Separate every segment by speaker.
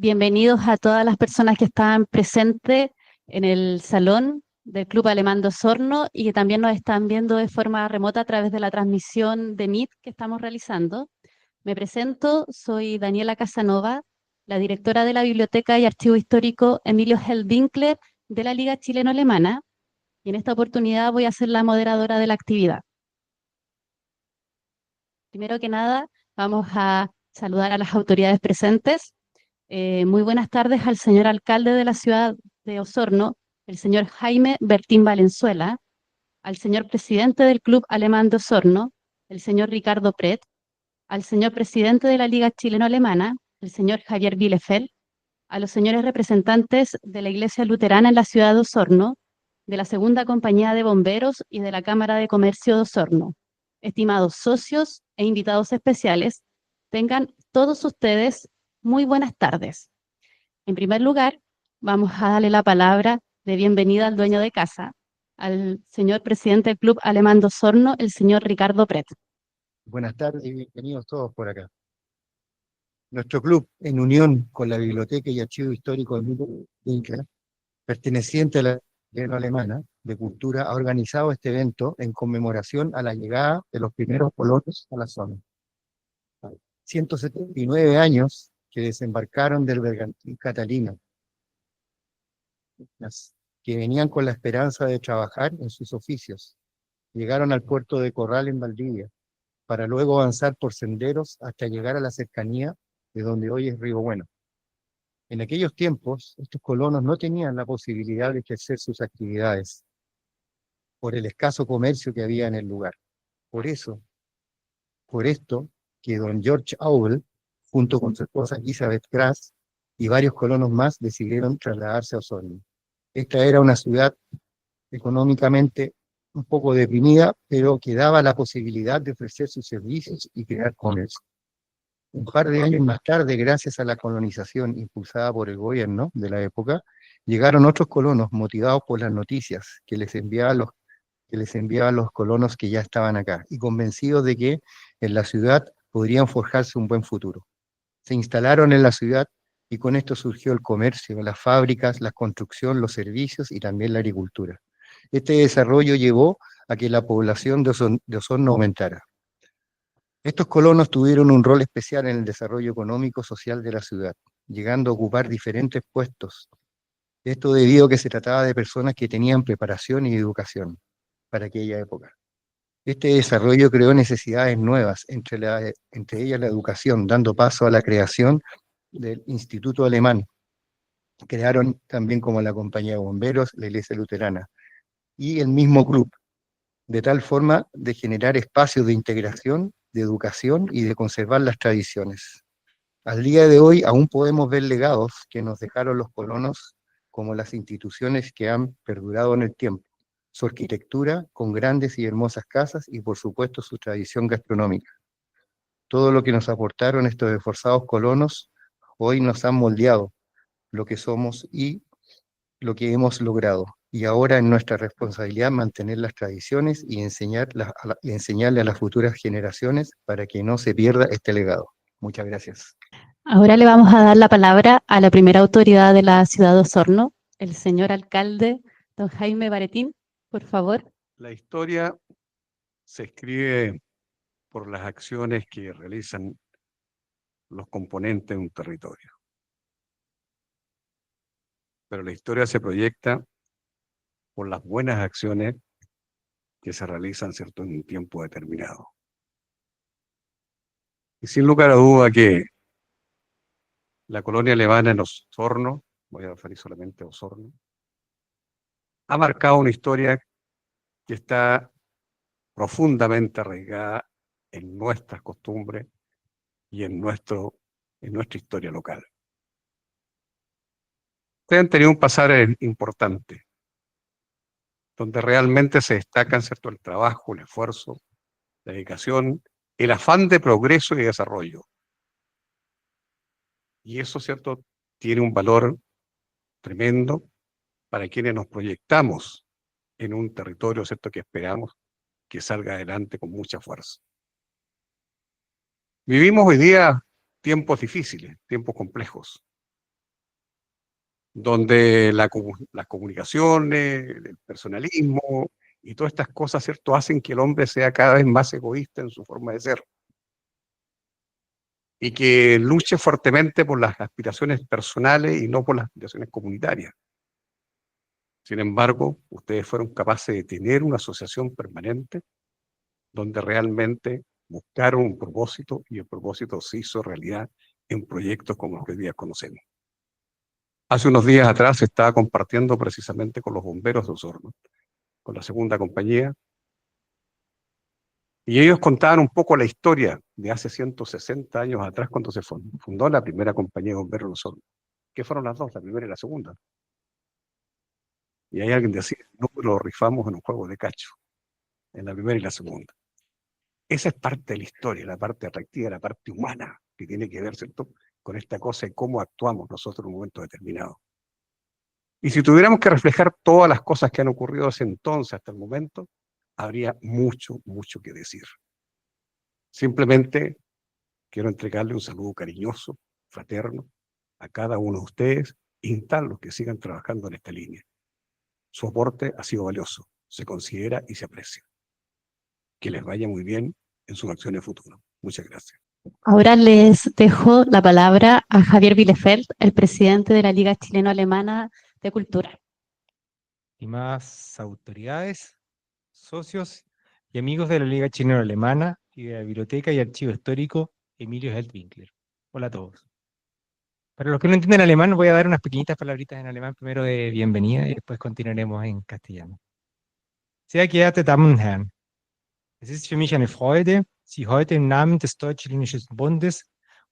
Speaker 1: Bienvenidos a todas las personas que están presentes en el salón del Club Alemán de Osorno y que también nos están viendo de forma remota a través de la transmisión de Meet que estamos realizando. Me presento, soy Daniela Casanova, la directora de la Biblioteca y Archivo Histórico Emilio Held-Winkler de la Liga Chileno-Alemana, y en esta oportunidad voy a ser la moderadora de la actividad. Primero que nada, vamos a saludar a las autoridades presentes. Muy buenas tardes al señor alcalde de la ciudad de Osorno, el señor Jaime Bertín Valenzuela, al señor presidente del Club Alemán de Osorno, el señor Ricardo Pret, al señor presidente de la Liga Chileno-Alemana, el señor Javier Bielefeld, a los señores representantes de la Iglesia Luterana en la ciudad de Osorno, de la Segunda Compañía de Bomberos y de la Cámara de Comercio de Osorno. Estimados socios e invitados especiales, tengan todos ustedes muy buenas tardes. En primer lugar, vamos a darle la palabra de bienvenida al dueño de casa, al señor presidente del Club Alemán de Osorno, el señor Ricardo Pret.
Speaker 2: Buenas tardes y bienvenidos todos por acá. Nuestro club, en unión con la Biblioteca y Archivo Histórico Emilio Winkler, perteneciente a la Liga Alemana de Cultura, ha organizado este evento en conmemoración a la llegada de los primeros colonos a la zona. 179 años que desembarcaron del bergantín Catalina, que venían con la esperanza de trabajar en sus oficios. Llegaron al puerto de Corral en Valdivia, para luego avanzar por senderos hasta llegar a la cercanía de donde hoy es Río Bueno. En aquellos tiempos, estos colonos no tenían la posibilidad de ejercer sus actividades por el escaso comercio que había en el lugar. Por esto, que don George Auel, junto con su esposa Elizabeth Grass y varios colonos más, decidieron trasladarse a Osorno. Esta era una ciudad económicamente un poco deprimida, pero que daba la posibilidad de ofrecer sus servicios y crear comercio. Un par de años más tarde, gracias a la colonización impulsada por el gobierno de la época, llegaron otros colonos motivados por las noticias que les enviaban los colonos que ya estaban acá y convencidos de que en la ciudad podrían forjarse un buen futuro. Se instalaron en la ciudad y con esto surgió el comercio, las fábricas, la construcción, los servicios y también la agricultura. Este desarrollo llevó a que la población de Osorno aumentara. Estos colonos tuvieron un rol especial en el desarrollo económico social de la ciudad, llegando a ocupar diferentes puestos. Esto debido a que se trataba de personas que tenían preparación y educación para aquella época. Este desarrollo creó necesidades nuevas, entre ellas la educación, dando paso a la creación del Instituto Alemán. Crearon también como la Compañía de Bomberos, la Iglesia Luterana y el mismo club, de tal forma de generar espacios de integración, de educación y de conservar las tradiciones. Al día de hoy aún podemos ver legados que nos dejaron los colonos, como las instituciones que han perdurado en el tiempo, su arquitectura con grandes y hermosas casas y por supuesto su tradición gastronómica. Todo lo que nos aportaron estos esforzados colonos hoy nos han moldeado lo que somos y lo que hemos logrado. Y ahora es nuestra responsabilidad mantener las tradiciones y enseñarle a las futuras generaciones para que no se pierda este legado. Muchas gracias.
Speaker 1: Ahora le vamos a dar la palabra a la primera autoridad de la ciudad de Osorno, el señor alcalde, don Jaime Baretín, por favor.
Speaker 3: La historia se escribe por las acciones que realizan los componentes de un territorio. Pero la historia se proyecta por las buenas acciones que se realizan, ¿cierto?, en un tiempo determinado. Y sin lugar a duda que la colonia alemana en Osorno, voy a referir solamente a Osorno, ha marcado una historia que está profundamente arraigada en nuestras costumbres y en nuestra historia local. Ustedes han tenido un pasar importante, donde realmente se destacan, ¿cierto?, el trabajo, el esfuerzo, la dedicación, el afán de progreso y desarrollo. Y eso, ¿cierto?, tiene un valor tremendo para quienes nos proyectamos en un territorio, ¿cierto?, que esperamos que salga adelante con mucha fuerza. Vivimos hoy día tiempos difíciles, tiempos complejos, donde las comunicaciones, el personalismo y todas estas cosas, ¿cierto?, hacen que el hombre sea cada vez más egoísta en su forma de ser y que luche fuertemente por las aspiraciones personales y no por las aspiraciones comunitarias. Sin embargo, ustedes fueron capaces de tener una asociación permanente donde realmente buscaron un propósito y el propósito se hizo realidad en proyectos como los que hoy día conocemos. Hace unos días atrás estaba compartiendo precisamente con los bomberos de Osorno, con la segunda compañía, y ellos contaban un poco la historia de hace 160 años atrás cuando se fundó la primera compañía de bomberos de Osorno. ¿Qué fueron las dos, la primera y la segunda? Y hay alguien decía, no lo rifamos en un juego de cacho, en la primera y la segunda. Esa es parte de la historia, la parte atractiva, la parte humana, que tiene que ver, ¿cierto?, con esta cosa y cómo actuamos nosotros en un momento determinado. Y si tuviéramos que reflejar todas las cosas que han ocurrido desde entonces hasta el momento, habría mucho, mucho que decir. Simplemente quiero entregarle un saludo cariñoso, fraterno, a cada uno de ustedes e instarlos que sigan trabajando en esta línea. Su aporte ha sido valioso, se considera y se aprecia. Que les vaya muy bien en sus acciones futuras. Muchas gracias.
Speaker 1: Ahora les dejo la palabra a Javier Bielefeld, el presidente de la Liga Chileno-Alemana de Cultura.
Speaker 4: Estimadas autoridades, socios y amigos de la Liga Chileno-Alemana y de la Biblioteca y Archivo Histórico Emilio Heldwinkler. Hola a todos. Para los que no entienden alemán, voy a dar unas pequeñitas palabritas en alemán, primero de bienvenida y después continuaremos en castellano. Sehr geehrte Damen und Herren, es ist für mich eine Freude, Sie heute im Namen des Deutsch-Chilenischen Bundes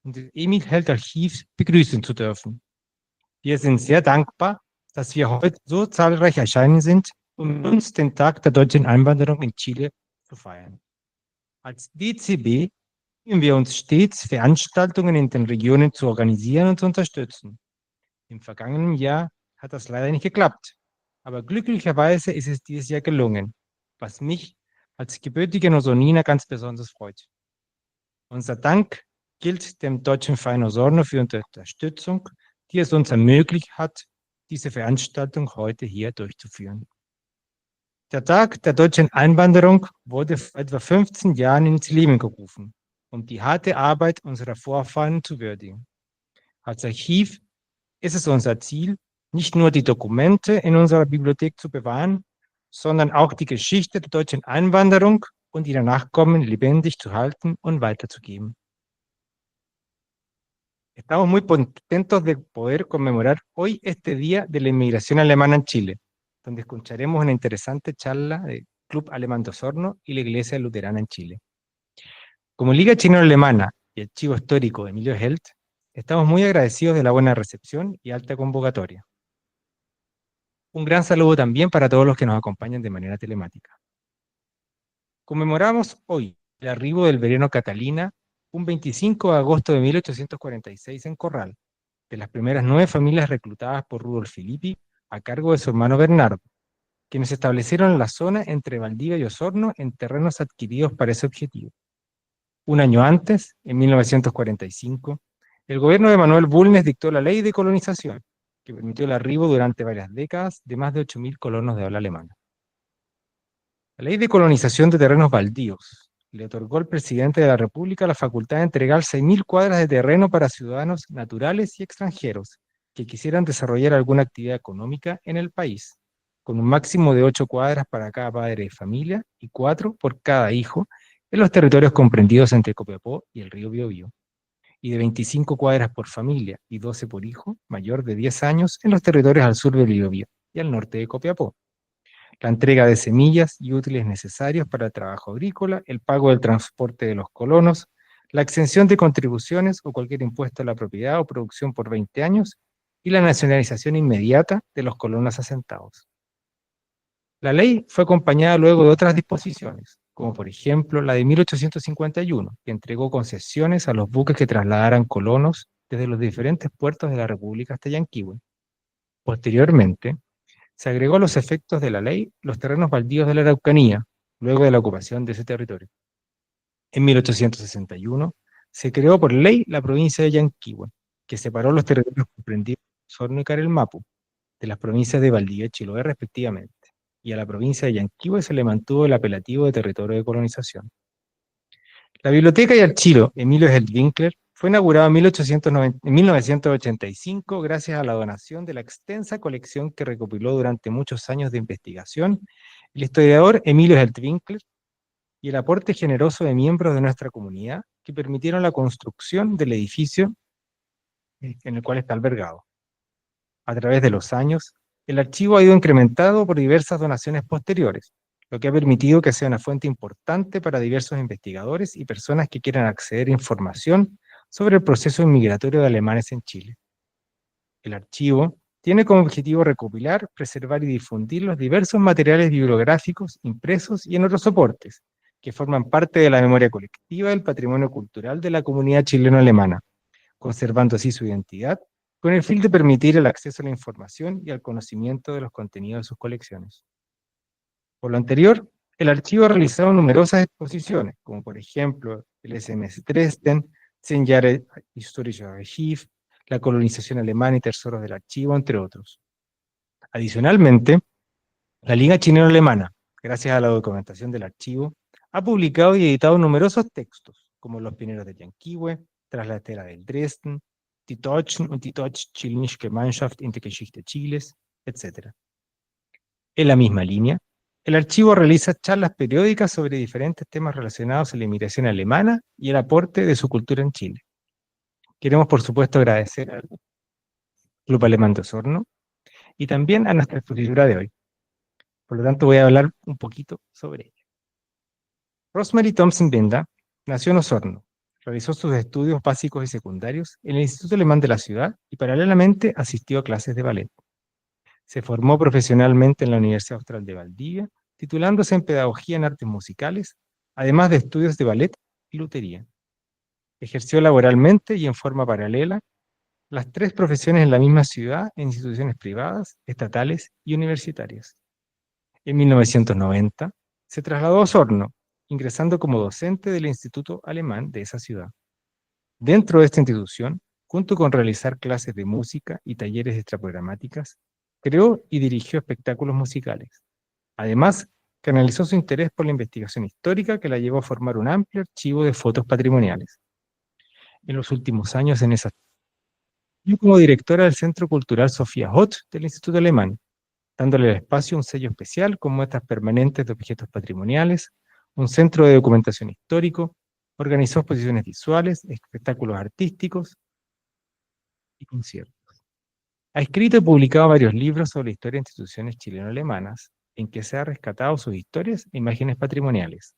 Speaker 4: und des Emil Held Archivs begrüßen zu dürfen. Wir sind sehr dankbar, dass wir heute so zahlreich erschienen sind, um uns den Tag der deutschen Einwanderung in Chile zu feiern. Als DCB bemühen wir uns stets, Veranstaltungen in den Regionen zu organisieren und zu unterstützen. Im vergangenen Jahr hat das leider nicht geklappt, aber glücklicherweise ist es dieses Jahr gelungen, was mich als gebürtiger Osorniner ganz besonders freut. Unser Dank gilt dem Deutschen Verein Osorno für die Unterstützung, die es uns ermöglicht hat, diese Veranstaltung heute hier durchzuführen. Der Tag der deutschen Einwanderung wurde vor etwa 15 Jahren ins Leben gerufen, um die harte Arbeit unserer Vorfahren zu würdigen. Als Archiv ist es unser Ziel, nicht nur die Dokumente in unserer Bibliothek zu bewahren, sondern auch die Geschichte der deutschen Einwanderung und ihrer Nachkommen lebendig zu halten und weiterzugeben. Estamos muy contentos de poder conmemorar hoy este Día de la Inmigración Alemana en Chile, donde escucharemos una interesante charla del Club Alemán de Osorno y la Iglesia Luterana en Chile. Como Liga Chileno-Alemana y Archivo Histórico Emilio Held, estamos muy agradecidos de la buena recepción y alta convocatoria. Un gran saludo también para todos los que nos acompañan de manera telemática. Conmemoramos hoy el arribo del velero Catalina un 25 de agosto de 1846 en Corral, de las primeras 9 familias reclutadas por Rudolf Filippi a cargo de su hermano Bernardo, quienes se establecieron en la zona entre Valdivia y Osorno en terrenos adquiridos para ese objetivo. Un año antes, en 1945, el gobierno de Manuel Bulnes dictó la Ley de Colonización, que permitió el arribo durante varias décadas de más de 8.000 colonos de habla alemana. La Ley de Colonización de Terrenos Baldíos le otorgó al presidente de la República la facultad de entregar 6.000 cuadras de terreno para ciudadanos naturales y extranjeros que quisieran desarrollar alguna actividad económica en el país, con un máximo de 8 cuadras para cada padre de familia y 4 por cada hijo en los territorios comprendidos entre Copiapó y el río Biobío, y de 25 cuadras por familia y 12 por hijo mayor de 10 años en los territorios al sur del Biobío y al norte de Copiapó. La entrega de semillas y útiles necesarios para el trabajo agrícola, el pago del transporte de los colonos, la exención de contribuciones o cualquier impuesto a la propiedad o producción por 20 años y la nacionalización inmediata de los colonos asentados. La ley fue acompañada luego de otras disposiciones, como por ejemplo la de 1851, que entregó concesiones a los buques que trasladaran colonos desde los diferentes puertos de la República hasta Yanquihue. Posteriormente, se agregó a los efectos de la ley los terrenos baldíos de la Araucanía, luego de la ocupación de ese territorio. En 1861 se creó por ley la provincia de Yanquihue, que separó los territorios comprendidos Osorno y Carelmapu, de las provincias de Valdivia y Chiloé respectivamente, y a la provincia de Yanquihue se le mantuvo el apelativo de territorio de colonización. La Biblioteca y Archivo Emilio Heltwinkler fue inaugurada en 1985 gracias a la donación de la extensa colección que recopiló durante muchos años de investigación el historiador Emilio Heltwinkler y el aporte generoso de miembros de nuestra comunidad que permitieron la construcción del edificio en el cual está albergado. A través de los años, el archivo ha ido incrementado por diversas donaciones posteriores, lo que ha permitido que sea una fuente importante para diversos investigadores y personas que quieran acceder a información sobre el proceso inmigratorio de alemanes en Chile. El archivo tiene como objetivo recopilar, preservar y difundir los diversos materiales bibliográficos impresos y en otros soportes, que forman parte de la memoria colectiva del patrimonio cultural de la comunidad chileno-alemana, conservando así su identidad, con el fin de permitir el acceso a la información y al conocimiento de los contenidos de sus colecciones. Por lo anterior, el archivo ha realizado numerosas exposiciones, como por ejemplo el SMS Dresden, 100 Jahre Historisches Archiv, la colonización alemana y tesoros del archivo, entre otros. Adicionalmente, la Liga Chileno-Alemana, gracias a la documentación del archivo, ha publicado y editado numerosos textos, como Los Pioneros de Yanquihue, Tras la estela del Dresden, Die Deutschen und die Deutsch-Chilenische Gemeinschaft in der Geschichte Chiles, etc. En la misma línea, el archivo realiza charlas periódicas sobre diferentes temas relacionados a la inmigración alemana y el aporte de su cultura en Chile. Queremos, por supuesto, agradecer al Club Alemán de Osorno y también a nuestra expositora de hoy. Por lo tanto, voy a hablar un poquito sobre ella. Rosemary Thompson Benda nació en Osorno. Realizó sus estudios básicos y secundarios en el Instituto Alemán de la ciudad y paralelamente asistió a clases de ballet. Se formó profesionalmente en la Universidad Austral de Valdivia, titulándose en Pedagogía en Artes Musicales, además de estudios de ballet y lutería. Ejerció laboralmente y en forma paralela las tres profesiones en la misma ciudad en instituciones privadas, estatales y universitarias. En 1990 se trasladó a Osorno, ingresando como docente del Instituto Alemán de esa ciudad. Dentro de esta institución, junto con realizar clases de música y talleres extraprogramáticas, creó y dirigió espectáculos musicales. Además, canalizó su interés por la investigación histórica que la llevó a formar un amplio archivo de fotos patrimoniales. En los últimos años en esa como directora del Centro Cultural Sofía Hott del Instituto Alemán, dándole al espacio un sello especial con muestras permanentes de objetos patrimoniales, un centro de documentación histórico, organizó exposiciones visuales, espectáculos artísticos y conciertos. Ha escrito y publicado varios libros sobre la historia de instituciones chileno-alemanas, en que se ha rescatado sus historias e imágenes patrimoniales.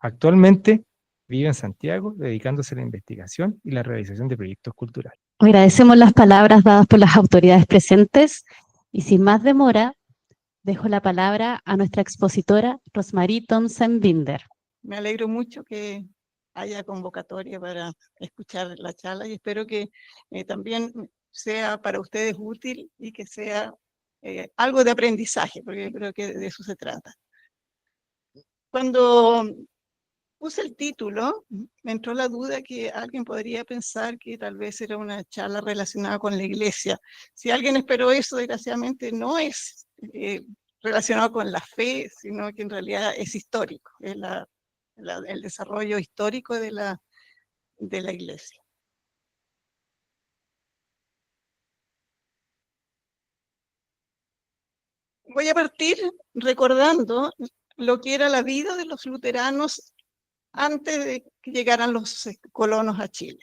Speaker 4: Actualmente vive en Santiago, dedicándose a la investigación y la realización de proyectos culturales.
Speaker 1: Agradecemos las palabras dadas por las autoridades presentes y sin más demora, dejo la palabra a nuestra expositora Rosemary Thompson Binder.
Speaker 5: Me alegro mucho que haya convocatoria para escuchar la charla y espero que también sea para ustedes útil y que sea algo de aprendizaje, porque yo creo que de eso se trata. Cuando puse el título, me entró la duda que alguien podría pensar que tal vez era una charla relacionada con la iglesia. Si alguien esperó eso, desgraciadamente no es relacionado con la fe, sino que en realidad es histórico, es el desarrollo histórico de la iglesia. Voy a partir recordando lo que era la vida de los luteranos antes de que llegaran los colonos a Chile.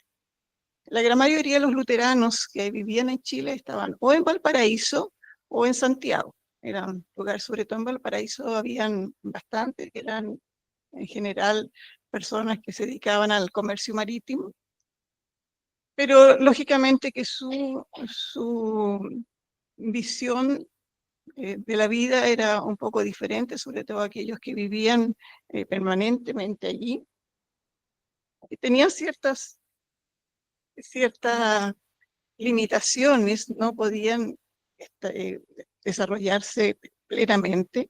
Speaker 5: La gran mayoría de los luteranos que vivían en Chile estaban o en Valparaíso o en Santiago. Eran lugares, sobre todo en Valparaíso, habían bastantes, que eran en general personas que se dedicaban al comercio marítimo. Pero lógicamente que su visión de la vida era un poco diferente, sobre todo aquellos que vivían permanentemente allí. Tenían ciertas limitaciones, no podían desarrollarse plenamente,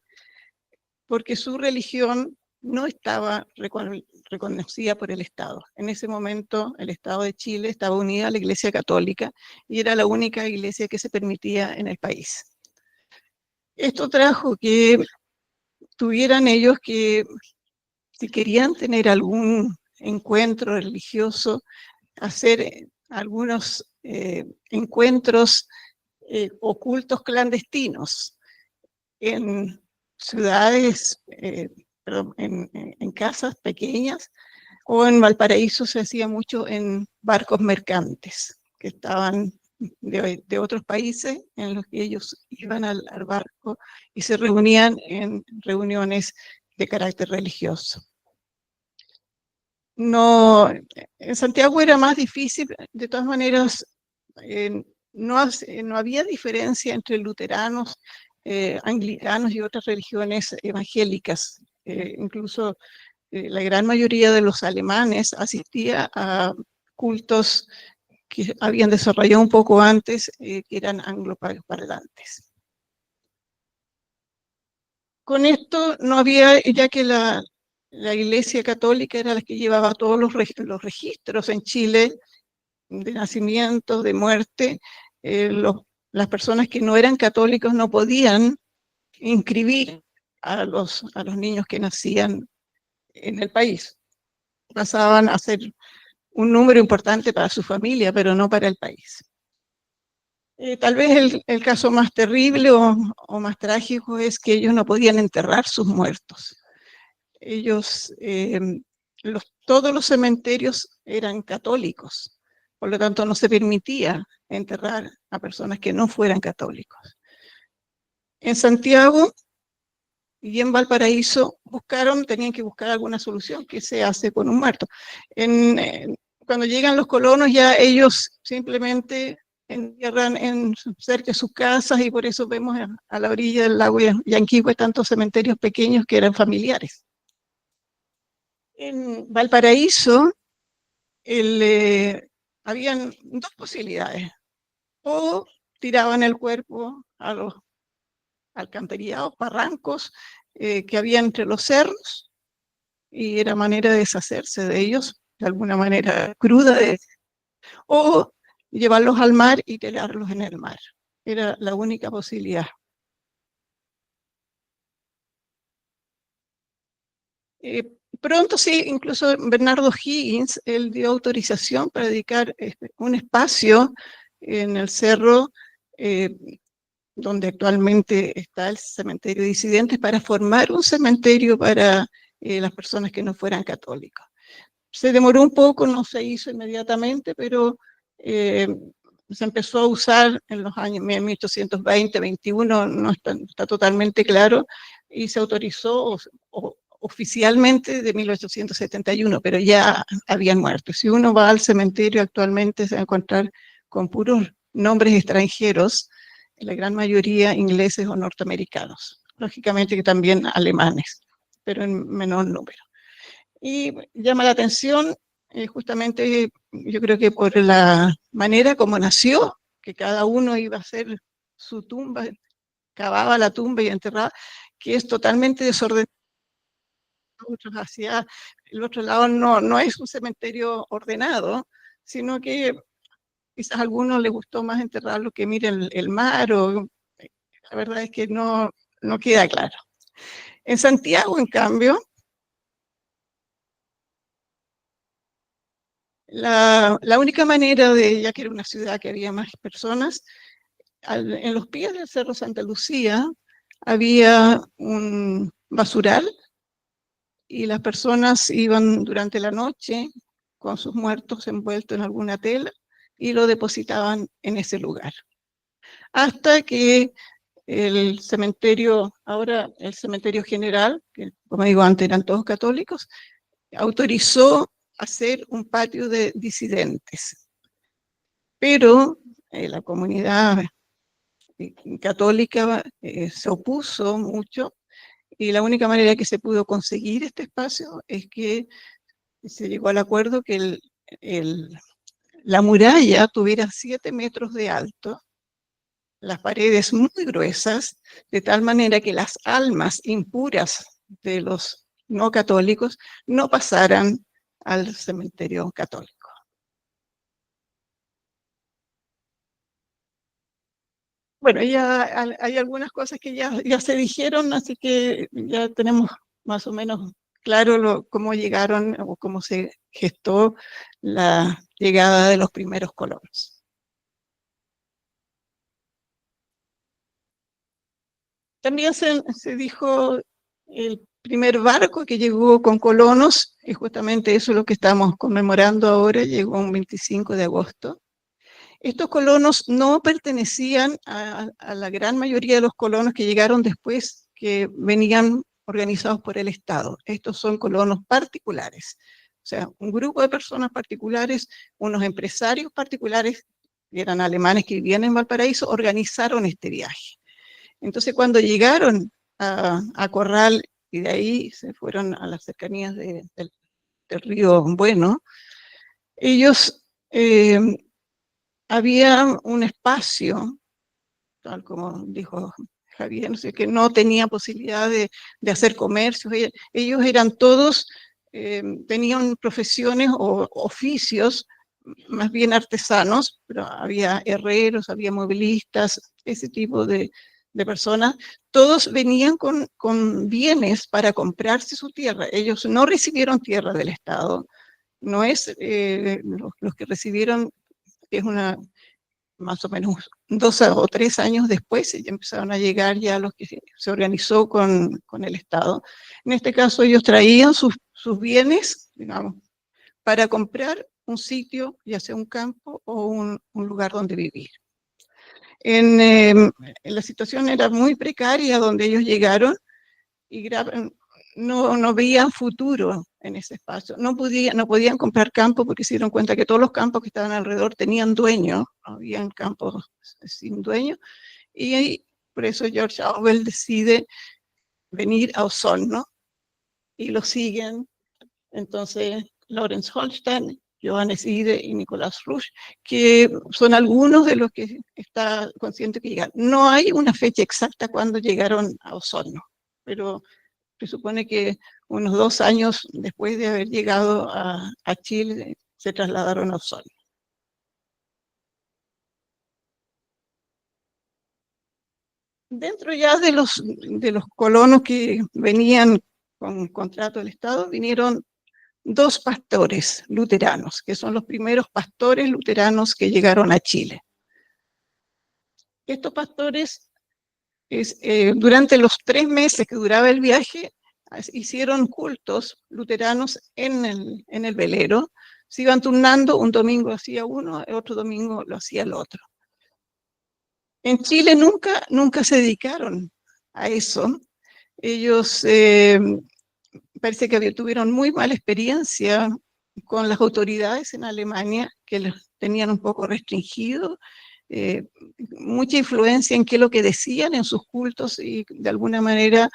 Speaker 5: porque su religión no estaba reconocida por el Estado. En ese momento el Estado de Chile estaba unida a la Iglesia Católica y era la única iglesia que se permitía en el país. Esto trajo que tuvieran ellos que, si querían tener algún encuentro religioso, hacer algunos encuentros ocultos clandestinos en ciudades, perdón, en casas pequeñas, o en Valparaíso se hacía mucho en barcos mercantes que estaban de otros países, en los que ellos iban al barco y se reunían en reuniones de carácter religioso. No, en Santiago era más difícil, de todas maneras, no había diferencia entre luteranos, anglicanos y otras religiones evangélicas. Incluso la gran mayoría de los alemanes asistía a cultos que habían desarrollado un poco antes, que eran angloparlantes. Con esto no había, ya que la Iglesia Católica era la que llevaba todos los registros en Chile de nacimientos, de muerte. Las personas que no eran católicos no podían inscribir a los niños que nacían en el país. Pasaban a ser un número importante para su familia, pero no para el país. Tal vez el caso más terrible o más trágico es que ellos no podían enterrar sus muertos. Ellos, todos los cementerios eran católicos, por lo tanto no se permitía enterrar a personas que no fueran católicos. En Santiago y en Valparaíso tenían que buscar alguna solución. ¿Qué se hace con un muerto? Cuando llegan los colonos, ya ellos simplemente entierran cerca de sus casas, y por eso vemos a la orilla del lago Yanquihue tantos cementerios pequeños que eran familiares. En Valparaíso habían dos posibilidades: o tiraban el cuerpo a los alcantarillados, barrancos que había entre los cerros, y era manera de deshacerse de ellos de alguna manera cruda, o llevarlos al mar y tirarlos en el mar. Era la única posibilidad. Pronto sí, incluso Bernardo Higgins, él dio autorización para dedicar un espacio en el cerro donde actualmente está el cementerio de disidentes, para formar un cementerio para las personas que no fueran católicos. Se demoró un poco, no se hizo inmediatamente, pero se empezó a usar en los años 1820, 21, no está totalmente claro, y se autorizó oficialmente de 1871, pero ya habían muerto. Si uno va al cementerio actualmente, se va a encontrar con puros nombres extranjeros, la gran mayoría ingleses o norteamericanos, lógicamente que también alemanes, pero en menor número. Y llama la atención justamente, yo creo que por la manera como nació, que cada uno iba a hacer su tumba, cavaba la tumba y enterraba, que es totalmente desordenado. Otros hacia el otro lado no es un cementerio ordenado, sino que quizás a algunos les gustó más enterrarlo que miren el mar, o la verdad es que no queda claro. En Santiago, en cambio, la única manera ya que era una ciudad que había más personas, en los pies del Cerro Santa Lucía había un basural, y las personas iban durante la noche con sus muertos envueltos en alguna tela y lo depositaban en ese lugar. Hasta que el cementerio, ahora el cementerio general, que como digo antes eran todos católicos, autorizó hacer un patio de disidentes. Pero la comunidad católica se opuso mucho, y la única manera que se pudo conseguir este espacio es que se llegó al acuerdo que la muralla tuviera 7 metros de alto, las paredes muy gruesas, de tal manera que las almas impuras de los no católicos no pasaran al cementerio católico. Bueno, ya hay algunas cosas que ya se dijeron, así que ya tenemos más o menos claro cómo llegaron o cómo se gestó la llegada de los primeros colonos. También se dijo el primer barco que llegó con colonos, y justamente eso es lo que estamos conmemorando ahora, llegó un 25 de agosto. Estos colonos no pertenecían a la gran mayoría de los colonos que llegaron después, que venían organizados por el Estado. Estos son colonos particulares, o sea, un grupo de personas particulares, unos empresarios particulares, que eran alemanes que vivían en Valparaíso, organizaron este viaje. Entonces, cuando llegaron a Corral y de ahí se fueron a las cercanías del río Bueno, ellos había un espacio, tal como dijo Javier, no sé, que no tenía posibilidad de hacer comercios. Ellos eran todos, tenían profesiones o oficios más bien artesanos, pero había herreros, había mobilistas, ese tipo de personas. Todos venían con bienes para comprarse su tierra. Ellos no recibieron tierra del Estado, no es los que recibieron, que es más o menos 2 o 3 años después, ya empezaron a llegar ya los que se organizó con el Estado. En este caso ellos traían sus bienes, digamos, para comprar un sitio, ya sea un campo o un lugar donde vivir. La situación era muy precaria donde ellos llegaron y no veían futuro en ese espacio. No podían comprar campo porque se dieron cuenta que todos los campos que estaban alrededor tenían dueño, no habían campos sin dueño, y por eso George Orwell decide venir a Osorno y lo siguen. Entonces, Lawrence Holstein, Johannes Ide y Nicolás Rusch, que son algunos de los que está consciente que llegaron. No hay una fecha exacta cuando llegaron a Osorno, pero se supone que unos 2 años después de haber llegado a Chile, se trasladaron a Osorno. Dentro ya de los colonos que venían con contrato del Estado, vinieron 2 pastores luteranos, que son los primeros pastores luteranos que llegaron a Chile. Estos pastores, durante los 3 meses que duraba el viaje, hicieron cultos luteranos en el velero, se iban turnando, un domingo hacía uno, el otro domingo lo hacía el otro. En Chile nunca se dedicaron a eso. Ellos parece que tuvieron muy mala experiencia con las autoridades en Alemania, que los tenían un poco restringidos, mucha influencia en qué es lo que decían en sus cultos, y de alguna manera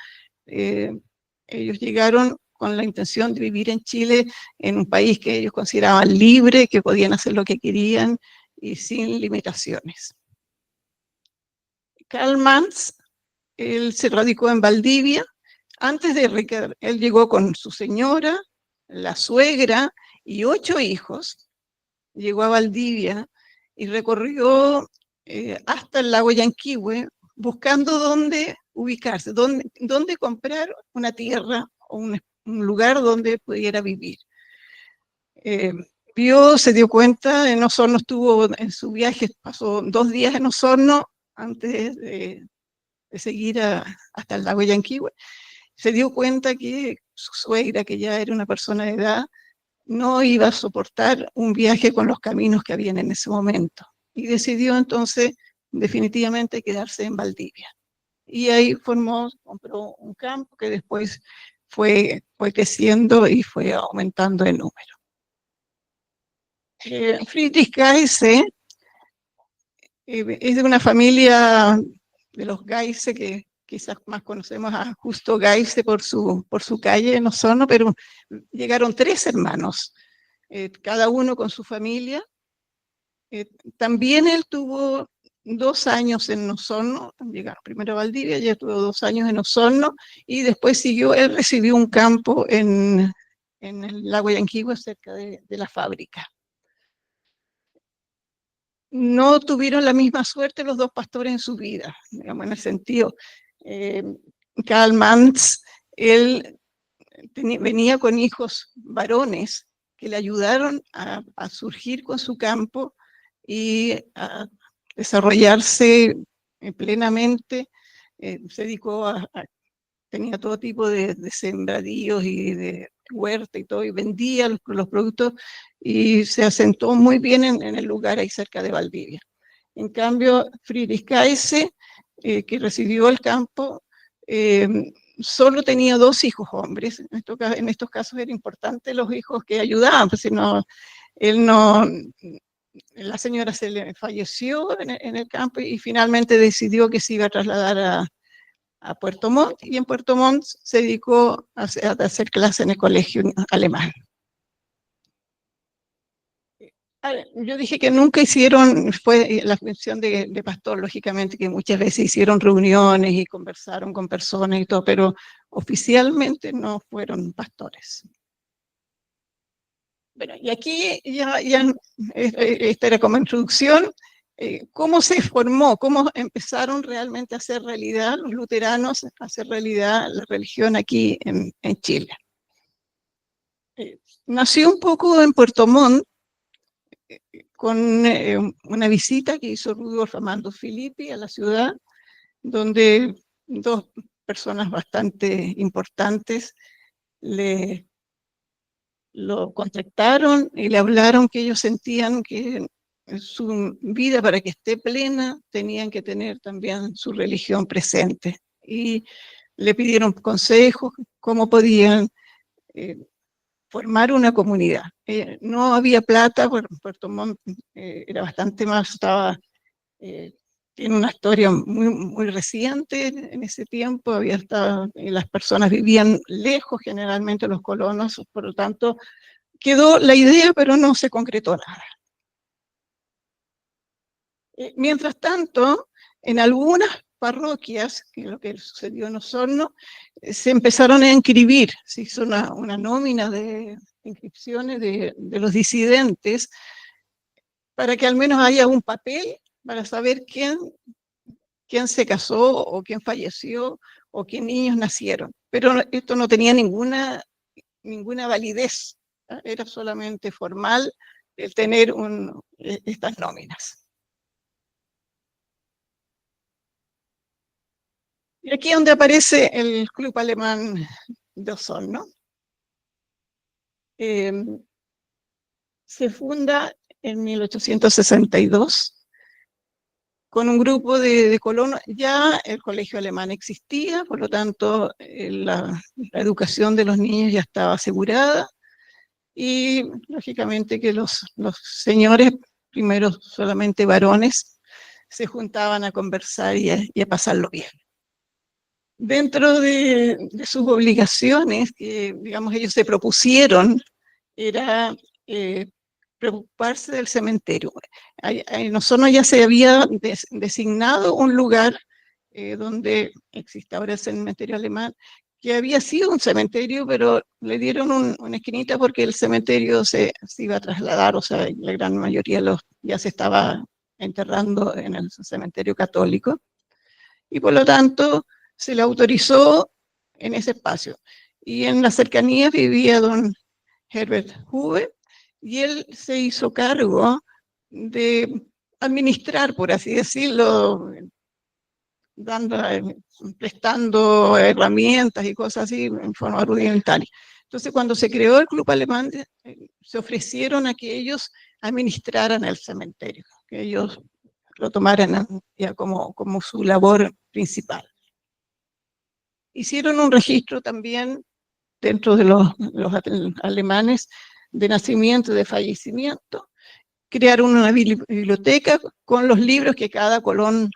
Speaker 5: ellos llegaron con la intención de vivir en Chile, en un país que ellos consideraban libre, que podían hacer lo que querían y sin limitaciones. Karl Manz, él se radicó en Valdivia. Antes de Ricardo, él llegó con su señora, la suegra y 8 hijos, llegó a Valdivia y recorrió hasta el lago Yanquihue, buscando dónde ubicarse, dónde comprar una tierra o un lugar donde pudiera vivir. Se dio cuenta, en Osorno estuvo en su viaje, pasó 2 días en Osorno antes de seguir hasta el lago Yanquihue. Se dio cuenta que su suegra, que ya era una persona de edad, no iba a soportar un viaje con los caminos que habían en ese momento. Y decidió entonces definitivamente quedarse en Valdivia. Y ahí compró un campo que después fue creciendo y fue aumentando en número. Friedrich Geise es de una familia de los Geise, que quizás más conocemos a Justo Geise por su calle en Osorno, pero llegaron 3 hermanos, cada uno con su familia. También él tuvo 2 años en Osorno, llegaron primero a Valdivia, ya estuvo 2 años en Osorno, y después él recibió un campo en el lago Yanquihue, cerca de la fábrica. No tuvieron la misma suerte los dos pastores en su vida, digamos, en el sentido, Karl Manz, él venía con hijos varones que le ayudaron a surgir con su campo y a desarrollarse plenamente. Se dedicó tenía todo tipo de sembradíos y de huerta y todo, y vendía los productos, y se asentó muy bien en el lugar ahí cerca de Valdivia. En cambio, Friedrich Kaise, que recibió el campo, solo tenía 2 hijos hombres. En estos casos era importante los hijos que ayudaban, pues si no, él no, la señora se le falleció en el campo, y finalmente decidió que se iba a trasladar a Puerto Montt, y en Puerto Montt se dedicó a hacer clases en el colegio alemán. Yo dije que nunca hicieron, fue la función de pastor, lógicamente que muchas veces hicieron reuniones y conversaron con personas y todo, pero oficialmente no fueron pastores. Bueno, y aquí ya esta era como introducción. ¿Cómo se formó? ¿Cómo empezaron realmente a hacer realidad los luteranos, a hacer realidad la religión aquí en Chile? Nació un poco en Puerto Montt, con una visita que hizo Rudolf Amando Filippi a la ciudad, donde 2 personas bastante importantes lo contactaron y le hablaron que ellos sentían que su vida, para que esté plena, tenían que tener también su religión presente. Y le pidieron consejos, cómo podían formar una comunidad. No había plata, Puerto Montt era bastante más, tiene una historia muy, muy reciente en ese tiempo, las personas vivían lejos generalmente los colonos, por lo tanto quedó la idea, pero no se concretó nada. Mientras tanto, en algunas parroquias, que es lo que sucedió en Osorno, se empezaron a inscribir, se hizo una nómina de inscripciones de los disidentes, para que al menos haya un papel para saber quién se casó o quién falleció o qué niños nacieron. Pero esto no tenía ninguna validez, ¿eh? Era solamente formal el tener estas nóminas. Y aquí es donde aparece el Club Alemán de Osorno. Se funda en 1862 con un grupo de colonos. Ya el colegio alemán existía, por lo tanto la educación de los niños ya estaba asegurada, y lógicamente que los señores, primero solamente varones, se juntaban a conversar y a pasarlo bien. Dentro de sus obligaciones, que digamos ellos se propusieron, era preocuparse del cementerio. Nosotros ya se había designado un lugar donde existe ahora el cementerio alemán, que había sido un cementerio, pero le dieron una esquinita porque el cementerio se iba a trasladar, o sea, la gran mayoría ya se estaba enterrando en el cementerio católico, y por lo tanto se le autorizó en ese espacio. Y en las cercanías vivía don Herbert Hube, y él se hizo cargo de administrar, por así decirlo, prestando herramientas y cosas así en forma rudimentaria. Entonces, cuando se creó el Club Alemán, se ofrecieron a que ellos administraran el cementerio, que ellos lo tomaran ya como su labor principal. Hicieron un registro también dentro de los alemanes de nacimiento y de fallecimiento. Crearon una biblioteca con los libros que cada colono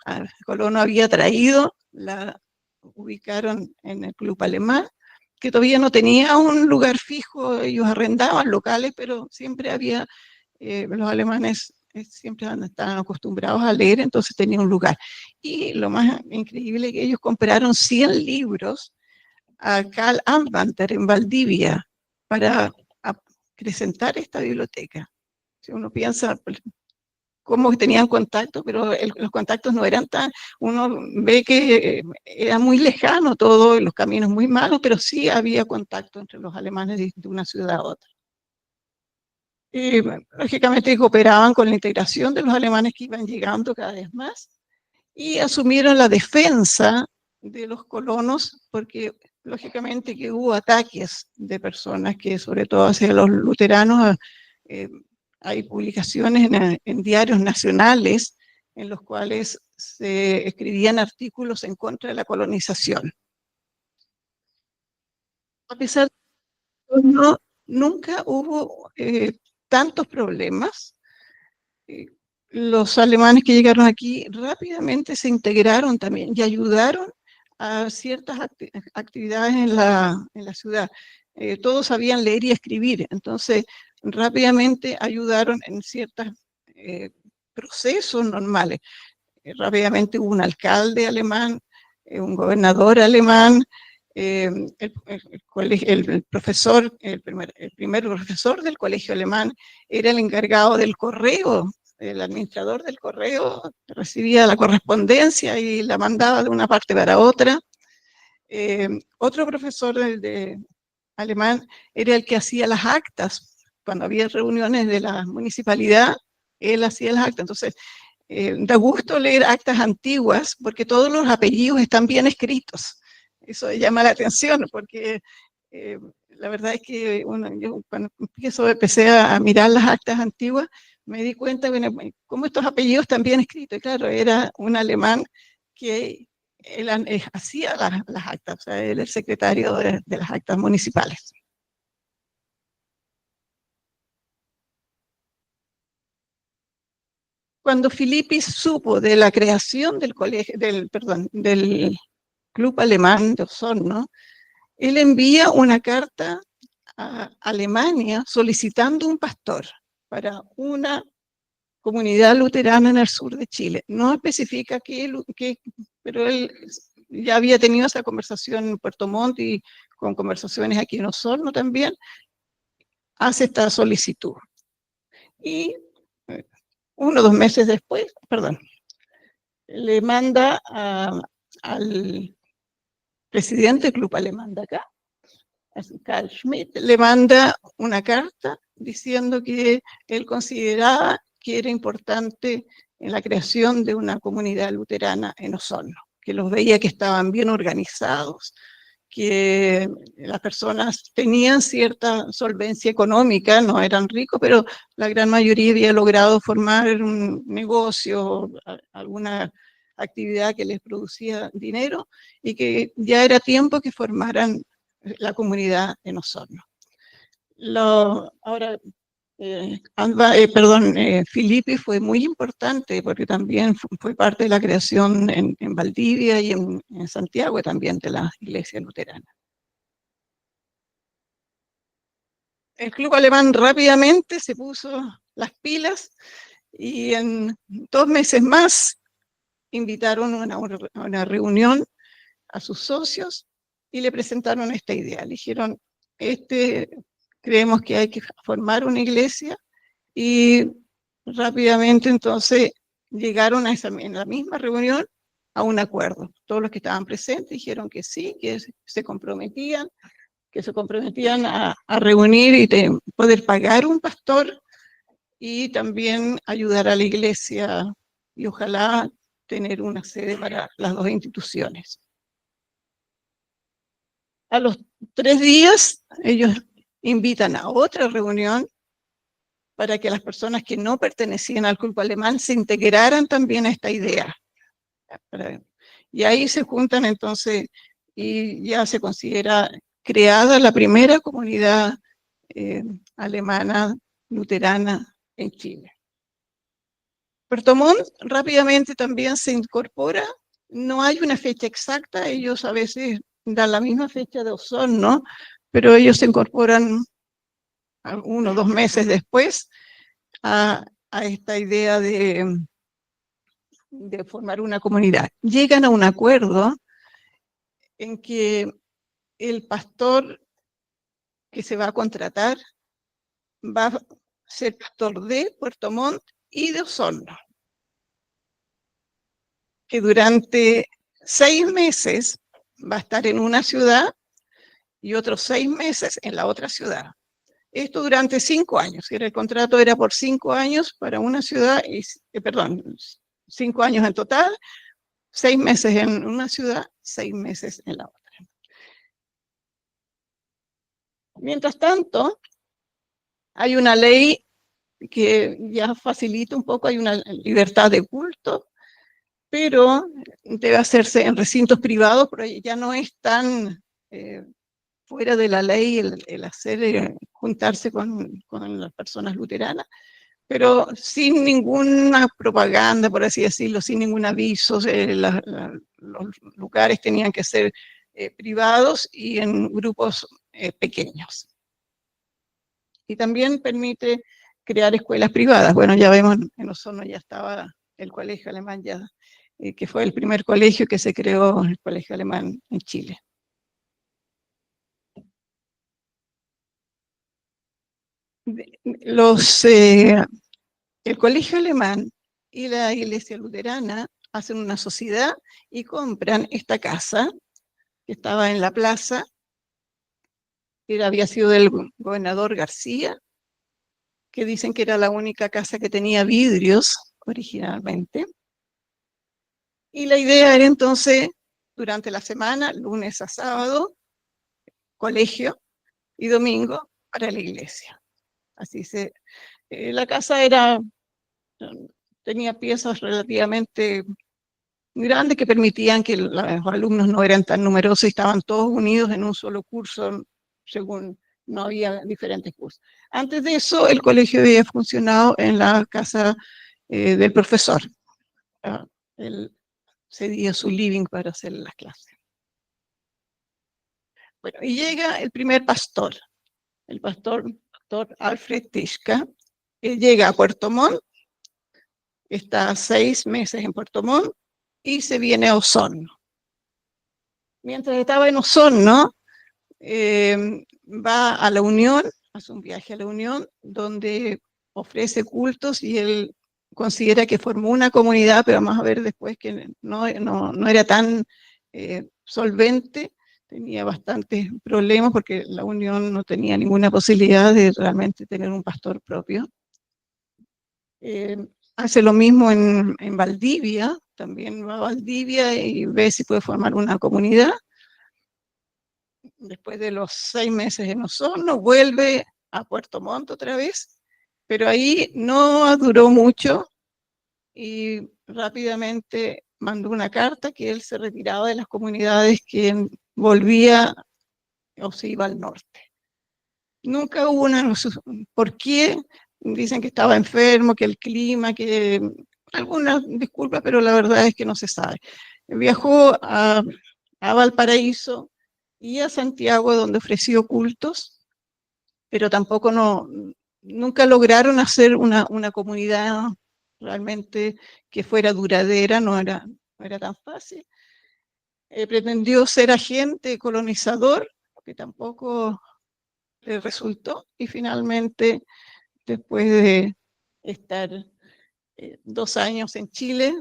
Speaker 5: había traído, la ubicaron en el Club Alemán, que todavía no tenía un lugar fijo. Ellos arrendaban locales, pero siempre había, los alemanes siempre estaban acostumbrados a leer, entonces tenía un lugar. Y lo más increíble es que ellos compraron 100 libros a Carl Anwandter en Valdivia para acrecentar esta biblioteca. Si uno piensa cómo tenían contacto, pero los contactos no eran tan, uno ve que era muy lejano todo, los caminos muy malos, pero sí había contacto entre los alemanes de una ciudad a otra. Y lógicamente cooperaban con la integración de los alemanes que iban llegando cada vez más y asumieron la defensa de los colonos porque lógicamente que hubo ataques de personas que sobre todo hacia los luteranos. Hay publicaciones en diarios nacionales en los cuales se escribían artículos en contra de la colonización. A pesar de eso, nunca hubo tantos problemas. Los alemanes que llegaron aquí rápidamente se integraron también y ayudaron a ciertas actividades en la ciudad. Todos sabían leer y escribir, entonces rápidamente ayudaron en ciertos procesos normales. Rápidamente hubo un alcalde alemán, un gobernador alemán, el profesor, el primer profesor del colegio alemán era el encargado del correo, el administrador del correo, recibía la correspondencia y la mandaba de una parte para otra. Otro profesor de alemán era el que hacía las actas. Cuando había reuniones de la municipalidad, él hacía las actas. Entonces, da gusto leer actas antiguas porque todos los apellidos están bien escritos. Eso llama la atención porque la verdad es que yo cuando empecé a mirar las actas antiguas, me di cuenta de cómo estos apellidos están bien escritos. Y claro, era un alemán que él hacía las actas, o sea, él era el secretario de las actas municipales. Cuando Filippi supo de la creación del del Club Alemán de Osorno, él envía una carta a Alemania solicitando un pastor para una comunidad luterana en el sur de Chile. No especifica pero él ya había tenido esa conversación en Puerto Montt y con conversaciones aquí en Osorno también, hace esta solicitud. Y 1 o 2 meses después, le manda al presidente del Club Alemán de acá, Carl Schmitt, le manda una carta diciendo que él consideraba que era importante en la creación de una comunidad luterana en Osorno, que los veía que estaban bien organizados, que las personas tenían cierta solvencia económica, no eran ricos, pero la gran mayoría había logrado formar un negocio, alguna actividad que les producía dinero, y que ya era tiempo que formaran la comunidad en Osorno. Ahora, Filippi fue muy importante porque también fue parte de la creación en Valdivia y en Santiago también de la iglesia luterana. El Club Alemán rápidamente se puso las pilas y en 2 meses más invitaron a una reunión a sus socios y le presentaron esta idea. Le dijeron, creemos que hay que formar una iglesia, y rápidamente entonces llegaron en la misma reunión a un acuerdo. Todos los que estaban presentes dijeron que sí, que se comprometían a reunir y poder pagar un pastor y también ayudar a la iglesia y ojalá tener una sede para las 2 instituciones. A los 3 días ellos invitan a otra reunión para que las personas que no pertenecían al Club Alemán se integraran también a esta idea. Y ahí se juntan entonces y ya se considera creada la primera comunidad alemana luterana en Chile. Puerto Montt rápidamente también se incorpora, no hay una fecha exacta, ellos a veces dan la misma fecha de Osorno, pero ellos se incorporan 1 o 2 meses después a esta idea de formar una comunidad. Llegan a un acuerdo en que el pastor que se va a contratar va a ser pastor de Puerto Montt y de Osorno, que durante 6 meses va a estar en una ciudad y otros 6 meses en la otra ciudad. Esto durante 5 años. El contrato era por 5 años para una ciudad, y, perdón, 5 años en total, 6 meses en una ciudad, 6 meses en la otra. Mientras tanto, hay una ley que ya facilita un poco, hay una libertad de culto, pero debe hacerse en recintos privados, pero ya no es tan fuera de la ley el hacer, juntarse con las personas luteranas, pero sin ninguna propaganda, por así decirlo, sin ningún aviso. Los lugares tenían que ser privados y en grupos pequeños. Y también permite crear escuelas privadas. Bueno, ya vemos, en Osorno ya estaba el colegio alemán, ya, que fue el primer colegio que se creó, el colegio alemán en Chile. El colegio alemán y la iglesia luterana hacen una sociedad y compran esta casa que estaba en la plaza, que había sido del gobernador García, que dicen que era la única casa que tenía vidrios originalmente. Y la idea era entonces, durante la semana, lunes a sábado, colegio, y domingo para la iglesia. Así la casa tenía piezas relativamente grandes que permitían que los alumnos no eran tan numerosos y estaban todos unidos en un solo curso, según no había diferentes cursos. Antes de eso, el colegio había funcionado en la casa del profesor. Él cedía su living para hacer las clases. Bueno, y llega el primer pastor, el pastor Alfred Tischka, que llega a Puerto Montt, está 6 meses en Puerto Montt y se viene a Osorno. Mientras estaba en Osorno, va a la Unión, hace un viaje a la Unión, donde ofrece cultos y él considera que formó una comunidad, pero vamos a ver después que no era tan solvente, tenía bastantes problemas porque la Unión no tenía ninguna posibilidad de realmente tener un pastor propio. Hace lo mismo en Valdivia, también va a Valdivia y ve si puede formar una comunidad. Después de los 6 meses en Osorno, vuelve a Puerto Montt otra vez, pero ahí no duró mucho y rápidamente mandó una carta que él se retiraba de las comunidades, que volvía o se iba al norte. Nunca hubo ¿por qué? Dicen que estaba enfermo, que el clima, que algunas disculpas, pero la verdad es que no se sabe. Viajó a Valparaíso y a Santiago, donde ofreció cultos, pero tampoco nunca lograron hacer una comunidad realmente que fuera duradera, no era tan fácil. Pretendió ser agente colonizador, que tampoco le resultó, y finalmente, después de estar 2 años en Chile,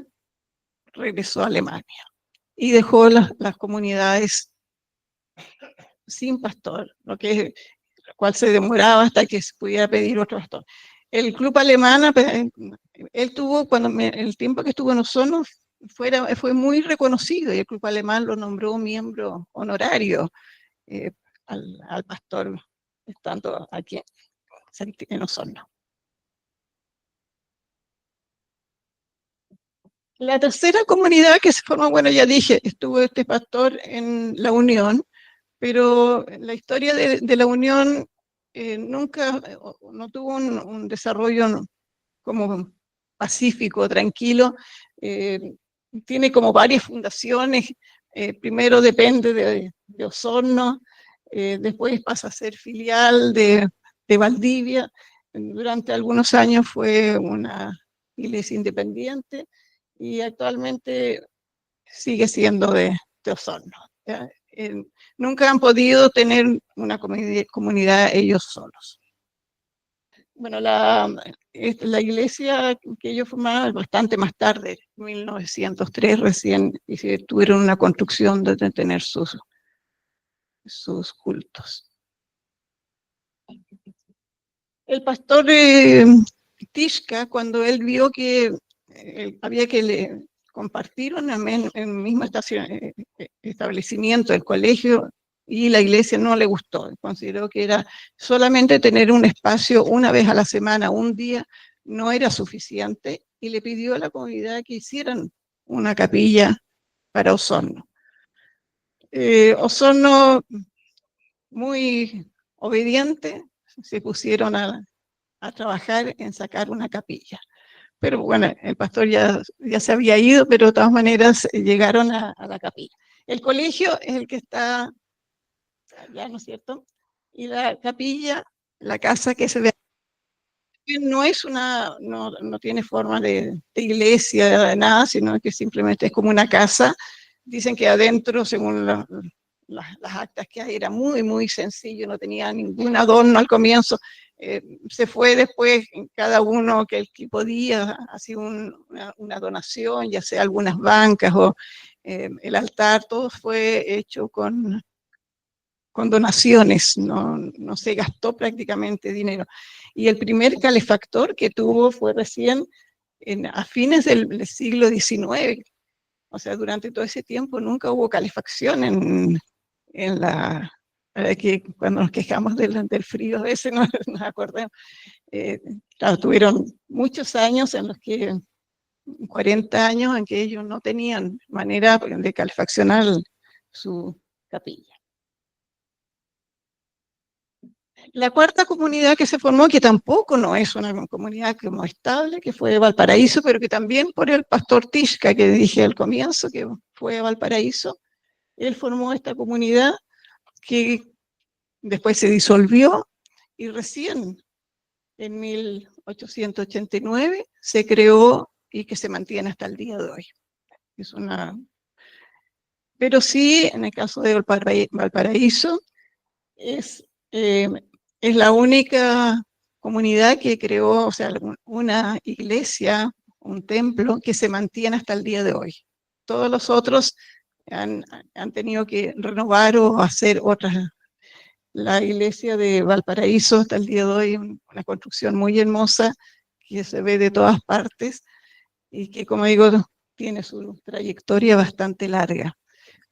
Speaker 5: regresó a Alemania y dejó las comunidades sin pastor, lo cual se demoraba hasta que se pudiera pedir otro pastor. El club alemán, él tuvo, el tiempo que estuvo en Osorno, fue muy reconocido y el club alemán lo nombró miembro honorario al pastor, estando aquí en Osorno. La tercera comunidad que se formó, bueno, ya dije, estuvo este pastor en la Unión, pero la historia de la Unión nunca, no tuvo un desarrollo como pacífico, tranquilo. Tiene como varias fundaciones. Primero depende de Osorno, después pasa a ser filial de Valdivia, durante algunos años fue una iglesia independiente y actualmente sigue siendo de Osorno. ¿Ya? Nunca han podido tener una comunidad ellos solos. Bueno, la iglesia que ellos formaron bastante más tarde, 1903 recién, y tuvieron una construcción de tener sus cultos. El pastor Tishka, cuando él vio que había que compartir en mismo establecimiento, el colegio y la iglesia, no le gustó. Consideró que era solamente tener un espacio una vez a la semana, un día, no era suficiente, y le pidió a la comunidad que hicieran una capilla para Osorno. Osorno, muy obediente, se pusieron a trabajar en sacar una capilla. Pero bueno, el pastor ya se había ido, pero de todas maneras llegaron a la capilla. El colegio es el que está allá, ¿no es cierto? Y la capilla, la casa que se ve, no es no tiene forma de iglesia, de nada, sino que simplemente es como una casa. Dicen que adentro, según las actas que hay, era muy, muy sencillo, no tenía ningún adorno al comienzo. Se fue después, cada uno que podía, hacía una donación, ya sea algunas bancas o el altar, todo fue hecho con donaciones, no se gastó prácticamente dinero. Y el primer calefactor que tuvo fue recién a fines del siglo XIX. O sea, durante todo ese tiempo nunca hubo calefacción en que cuando nos quejamos del frío ese, nos acordemos. Claro, tuvieron muchos años en los que, 40 años en que ellos no tenían manera de calefaccionar su capilla. La cuarta comunidad que se formó, que tampoco no es una comunidad como estable, que fue de Valparaíso, pero que también por el pastor Tishka, que dije al comienzo, que fue a Valparaíso, él formó esta comunidad que después se disolvió y recién en 1889 se creó y que se mantiene hasta el día de hoy. Pero sí, en el caso de Valparaíso, es la única comunidad que creó, o sea, una iglesia, un templo que se mantiene hasta el día de hoy. Todos los otros han tenido que renovar o hacer otras. La iglesia de Valparaíso hasta el día de hoy, una construcción muy hermosa que se ve de todas partes y que, como digo, tiene su trayectoria bastante larga.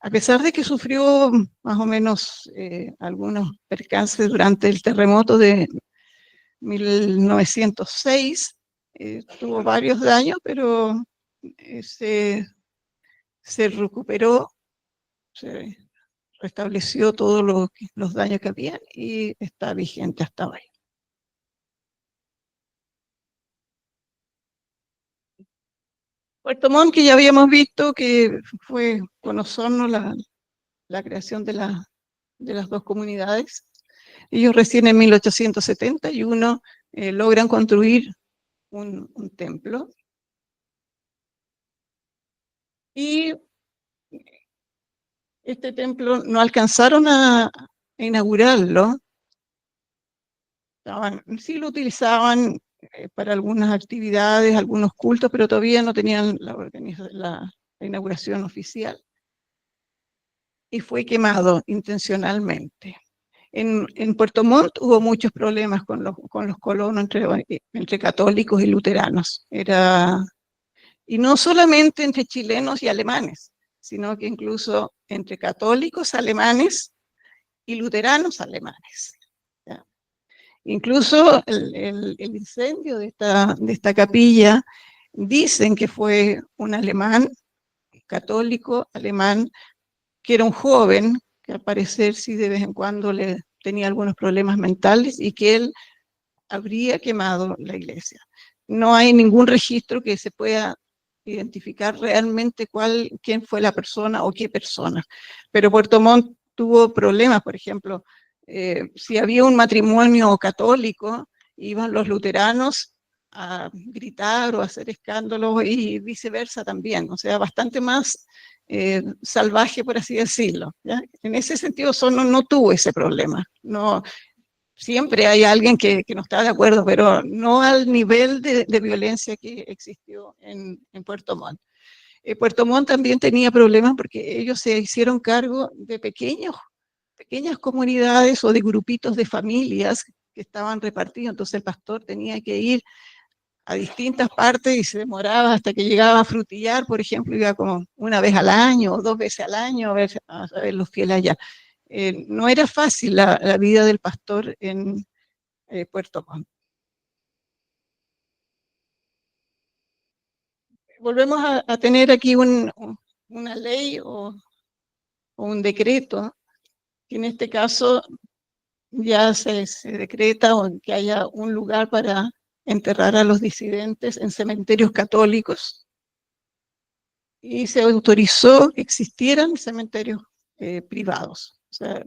Speaker 5: A pesar de que sufrió más o menos algunos percances durante el terremoto de 1906, tuvo varios daños, pero se recuperó, se restableció todos los daños que había y está vigente hasta hoy. Puerto Montt, que ya habíamos visto que fue con Osorno la creación de las dos comunidades. Ellos recién en 1871 logran construir un templo. Y este templo no alcanzaron a inaugurarlo. Sí lo utilizaban para algunas actividades, algunos cultos, pero todavía no tenían la inauguración oficial. Y fue quemado intencionalmente. En Puerto Montt hubo muchos problemas con los colonos entre católicos y luteranos. Y no solamente entre chilenos y alemanes, sino que incluso entre católicos alemanes y luteranos alemanes. ¿Ya? Incluso el incendio de esta capilla, dicen que fue un alemán, católico alemán, que era un joven, que al parecer sí de vez en cuando tenía algunos problemas mentales y que él habría quemado la iglesia. No hay ningún registro que se pueda identificar realmente quién fue la persona o qué persona. Pero Puerto Montt tuvo problemas, por ejemplo, si había un matrimonio católico iban los luteranos a gritar o a hacer escándalos y viceversa también, o sea, bastante más salvaje, por así decirlo, ¿ya? En ese sentido, Osorno no tuvo ese problema. No, siempre hay alguien que no está de acuerdo, pero no al nivel de violencia que existió en Puerto Montt. Puerto Montt también tenía problemas porque ellos se hicieron cargo de pequeñas comunidades o de grupitos de familias que estaban repartidos, entonces el pastor tenía que ir a distintas partes y se demoraba hasta que llegaba a Frutillar, por ejemplo, iba como una vez al año o 2 veces al año a ver los fieles allá. No era fácil la vida del pastor en Puerto Montt. Volvemos a tener aquí una ley o un decreto, que en este caso ya se decreta que haya un lugar para enterrar a los disidentes en cementerios católicos, y se autorizó que existieran cementerios privados. O sea,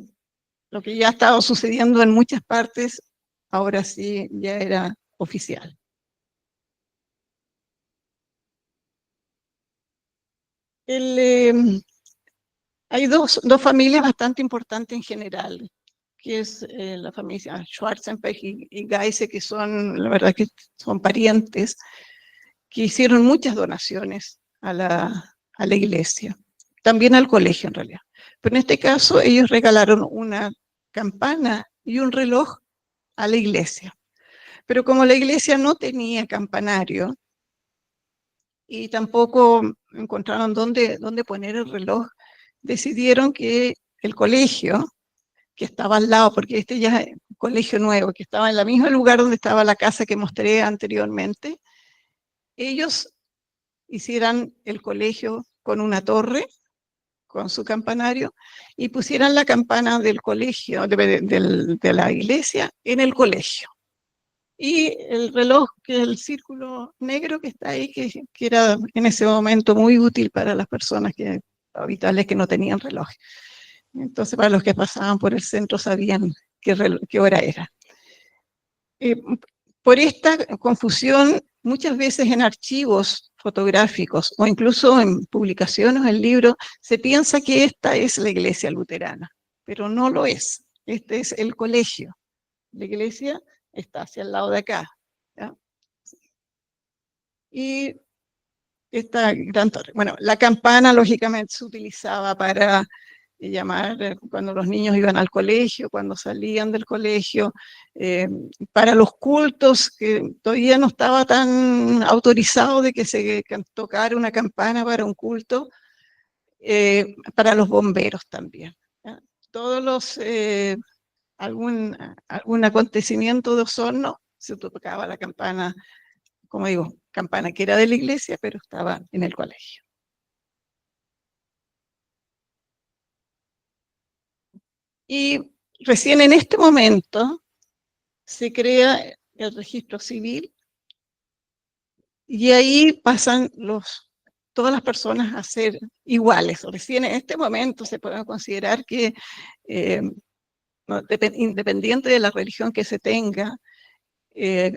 Speaker 5: lo que ya estaba sucediendo en muchas partes, ahora sí ya era oficial. Hay dos familias bastante importantes en general, que es la familia Schwarzenberg y Geise, que son, la verdad que son parientes, que hicieron muchas donaciones a la iglesia, también al colegio en realidad. Pero en este caso ellos regalaron una campana y un reloj a la iglesia. Pero como la iglesia no tenía campanario y tampoco encontraron dónde poner el reloj, decidieron que el colegio, que estaba al lado, porque este ya es un colegio nuevo, que estaba en el mismo lugar donde estaba la casa que mostré anteriormente, ellos hicieran el colegio con una torre, con su campanario, y pusieran la campana del colegio, de la iglesia, en el colegio. Y el reloj, que es el círculo negro que está ahí, que era en ese momento muy útil para las personas habituales que no tenían reloj. Entonces, para los que pasaban por el centro sabían qué hora era. Por esta confusión, muchas veces en archivos fotográficos o incluso en publicaciones, en libros, se piensa que esta es la iglesia luterana, pero no lo es. Este es el colegio. La iglesia está hacia el lado de acá, ¿ya? Y esta gran torre. Bueno, la campana lógicamente se utilizaba para llamar cuando los niños iban al colegio, cuando salían del colegio, para los cultos, que todavía no estaba tan autorizado de que se tocara una campana para un culto, para los bomberos también, ¿ya? Todos los, algún acontecimiento de Osorno, se tocaba la campana, como digo, campana que era de la iglesia, pero estaba en el colegio. Y recién en este momento se crea el registro civil y ahí pasan todas las personas a ser iguales. Recién en este momento se puede considerar que, independiente de la religión que se tenga,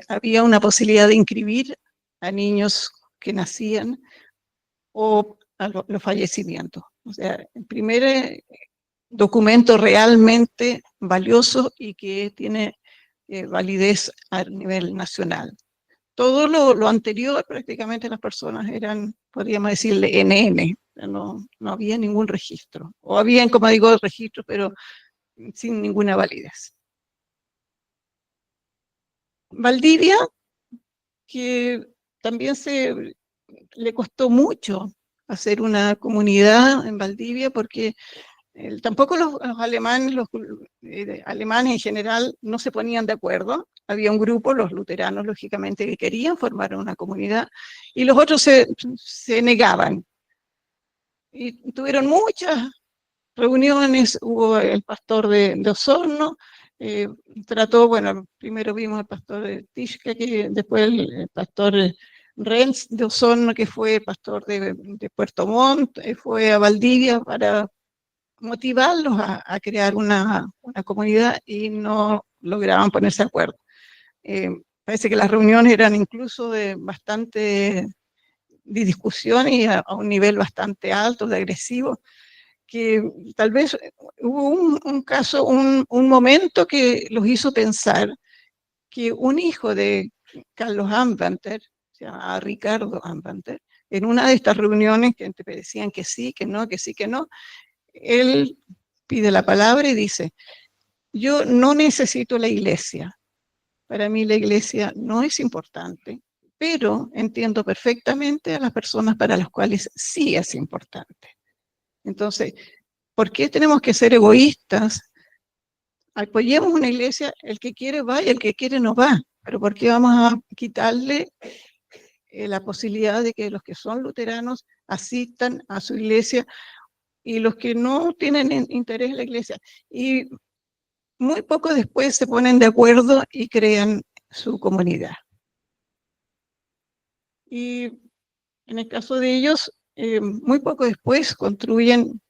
Speaker 5: había una posibilidad de inscribir a niños que nacían o a los fallecimientos. O sea, el primer documento realmente valioso y que tiene validez a nivel nacional. Todo lo anterior, prácticamente las personas eran, podríamos decirle, NN, no había ningún registro. O habían, como digo, registros, pero sin ninguna validez. Valdivia, que también le costó mucho hacer una comunidad en Valdivia, porque tampoco los alemanes, alemanes en general, no se ponían de acuerdo. Había un grupo, los luteranos, lógicamente, que querían formar una comunidad, y los otros se negaban. Y tuvieron muchas reuniones, hubo el pastor de Osorno, trató, bueno, primero vimos al pastor de Tischke, que después el pastor Renz de Osorno, que fue pastor de Puerto Montt, fue a Valdivia para motivarlos a crear una comunidad, y no lograban ponerse de acuerdo. Parece que las reuniones eran incluso de bastante de discusión y a un nivel bastante alto, de agresivo, que tal vez hubo un caso, un momento que los hizo pensar que un hijo de Carlos Anwandter, se llama Ricardo Anwandter, en una de estas reuniones que te decían que sí, que no, que sí, que no, él pide la palabra y dice: yo no necesito la iglesia, para mí la iglesia no es importante, pero entiendo perfectamente a las personas para las cuales sí es importante. Entonces, ¿por qué tenemos que ser egoístas? Apoyemos una iglesia, el que quiere va y el que quiere no va, pero ¿por qué vamos a quitarle la posibilidad de que los que son luteranos asistan a su iglesia y los que no tienen interés en la iglesia? Y muy poco después se ponen de acuerdo y crean su comunidad. Y en el caso de ellos, muy poco después construyen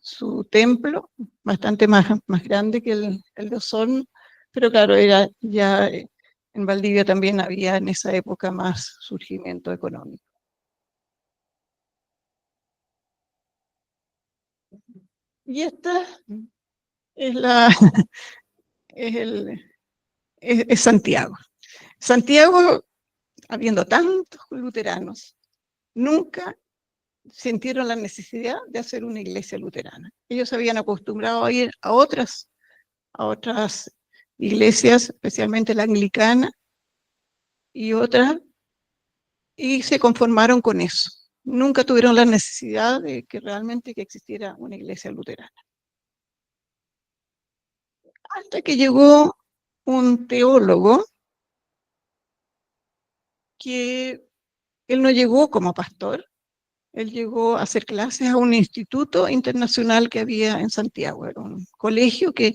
Speaker 5: su templo, bastante más grande que el de Osorno, pero claro, era ya en Valdivia también había en esa época más surgimiento económico. Y esta es es Santiago. Santiago, habiendo tantos luteranos, nunca sintieron la necesidad de hacer una iglesia luterana. Ellos se habían acostumbrado a ir a otras iglesias, especialmente la anglicana y otras, y se conformaron con eso. Nunca tuvieron la necesidad de que realmente que existiera una iglesia luterana. Hasta que llegó un teólogo que él no llegó como pastor, él llegó a hacer clases a un instituto internacional que había en Santiago, era un colegio que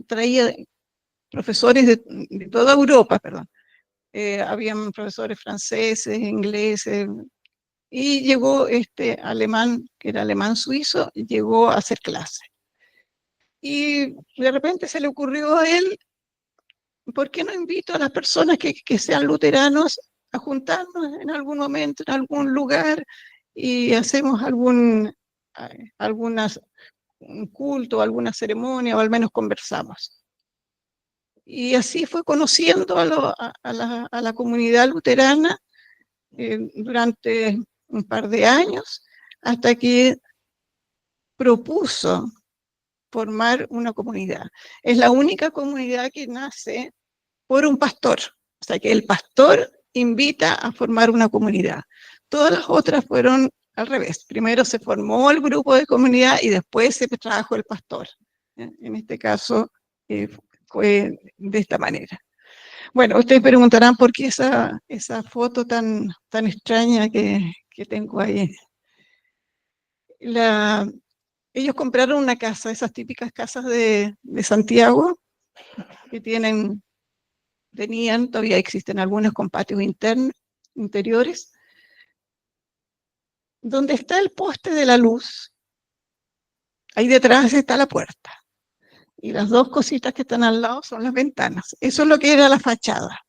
Speaker 5: traía profesores de toda Europa, perdón. Habían profesores franceses, ingleses, y llegó este alemán, que era alemán suizo, llegó a hacer clases. Y de repente se le ocurrió a él: ¿por qué no invito a las personas que sean luteranos a juntarnos en algún momento, en algún lugar, y hacemos un culto, alguna ceremonia, o al menos conversamos? Y así fue conociendo a la comunidad luterana durante un par de años, hasta que propuso formar una comunidad. Es la única comunidad que nace por un pastor, o sea que el pastor invita a formar una comunidad. Todas las otras fueron al revés. Primero se formó el grupo de comunidad y después se trajo el pastor. En este caso fue de esta manera. Bueno, ustedes preguntarán por qué esa foto tan extraña que tengo ahí. Ellos compraron una casa, esas típicas casas de Santiago, que tenían, todavía existen algunos con patios interiores, donde está el poste de la luz, ahí detrás está la puerta. Y las dos cositas que están al lado son las ventanas. Eso es lo que era la fachada.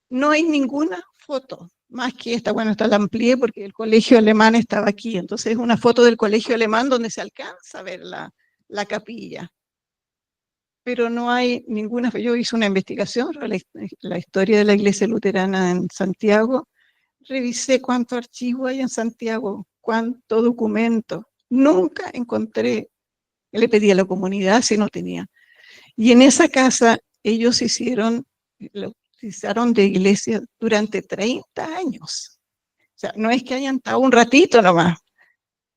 Speaker 5: No hay ninguna foto, más que esta. Bueno, esta la amplié porque el colegio alemán estaba aquí. Entonces es una foto del colegio alemán donde se alcanza a ver la capilla. Pero no hay ninguna. Yo hice una investigación sobre la historia de la iglesia luterana en Santiago. Revisé cuánto archivo hay en Santiago, cuánto documento. Nunca encontré. Le pedí a la comunidad si no tenía. Y en esa casa ellos lo utilizaron de iglesia durante 30 años. O sea, no es que hayan estado un ratito nomás.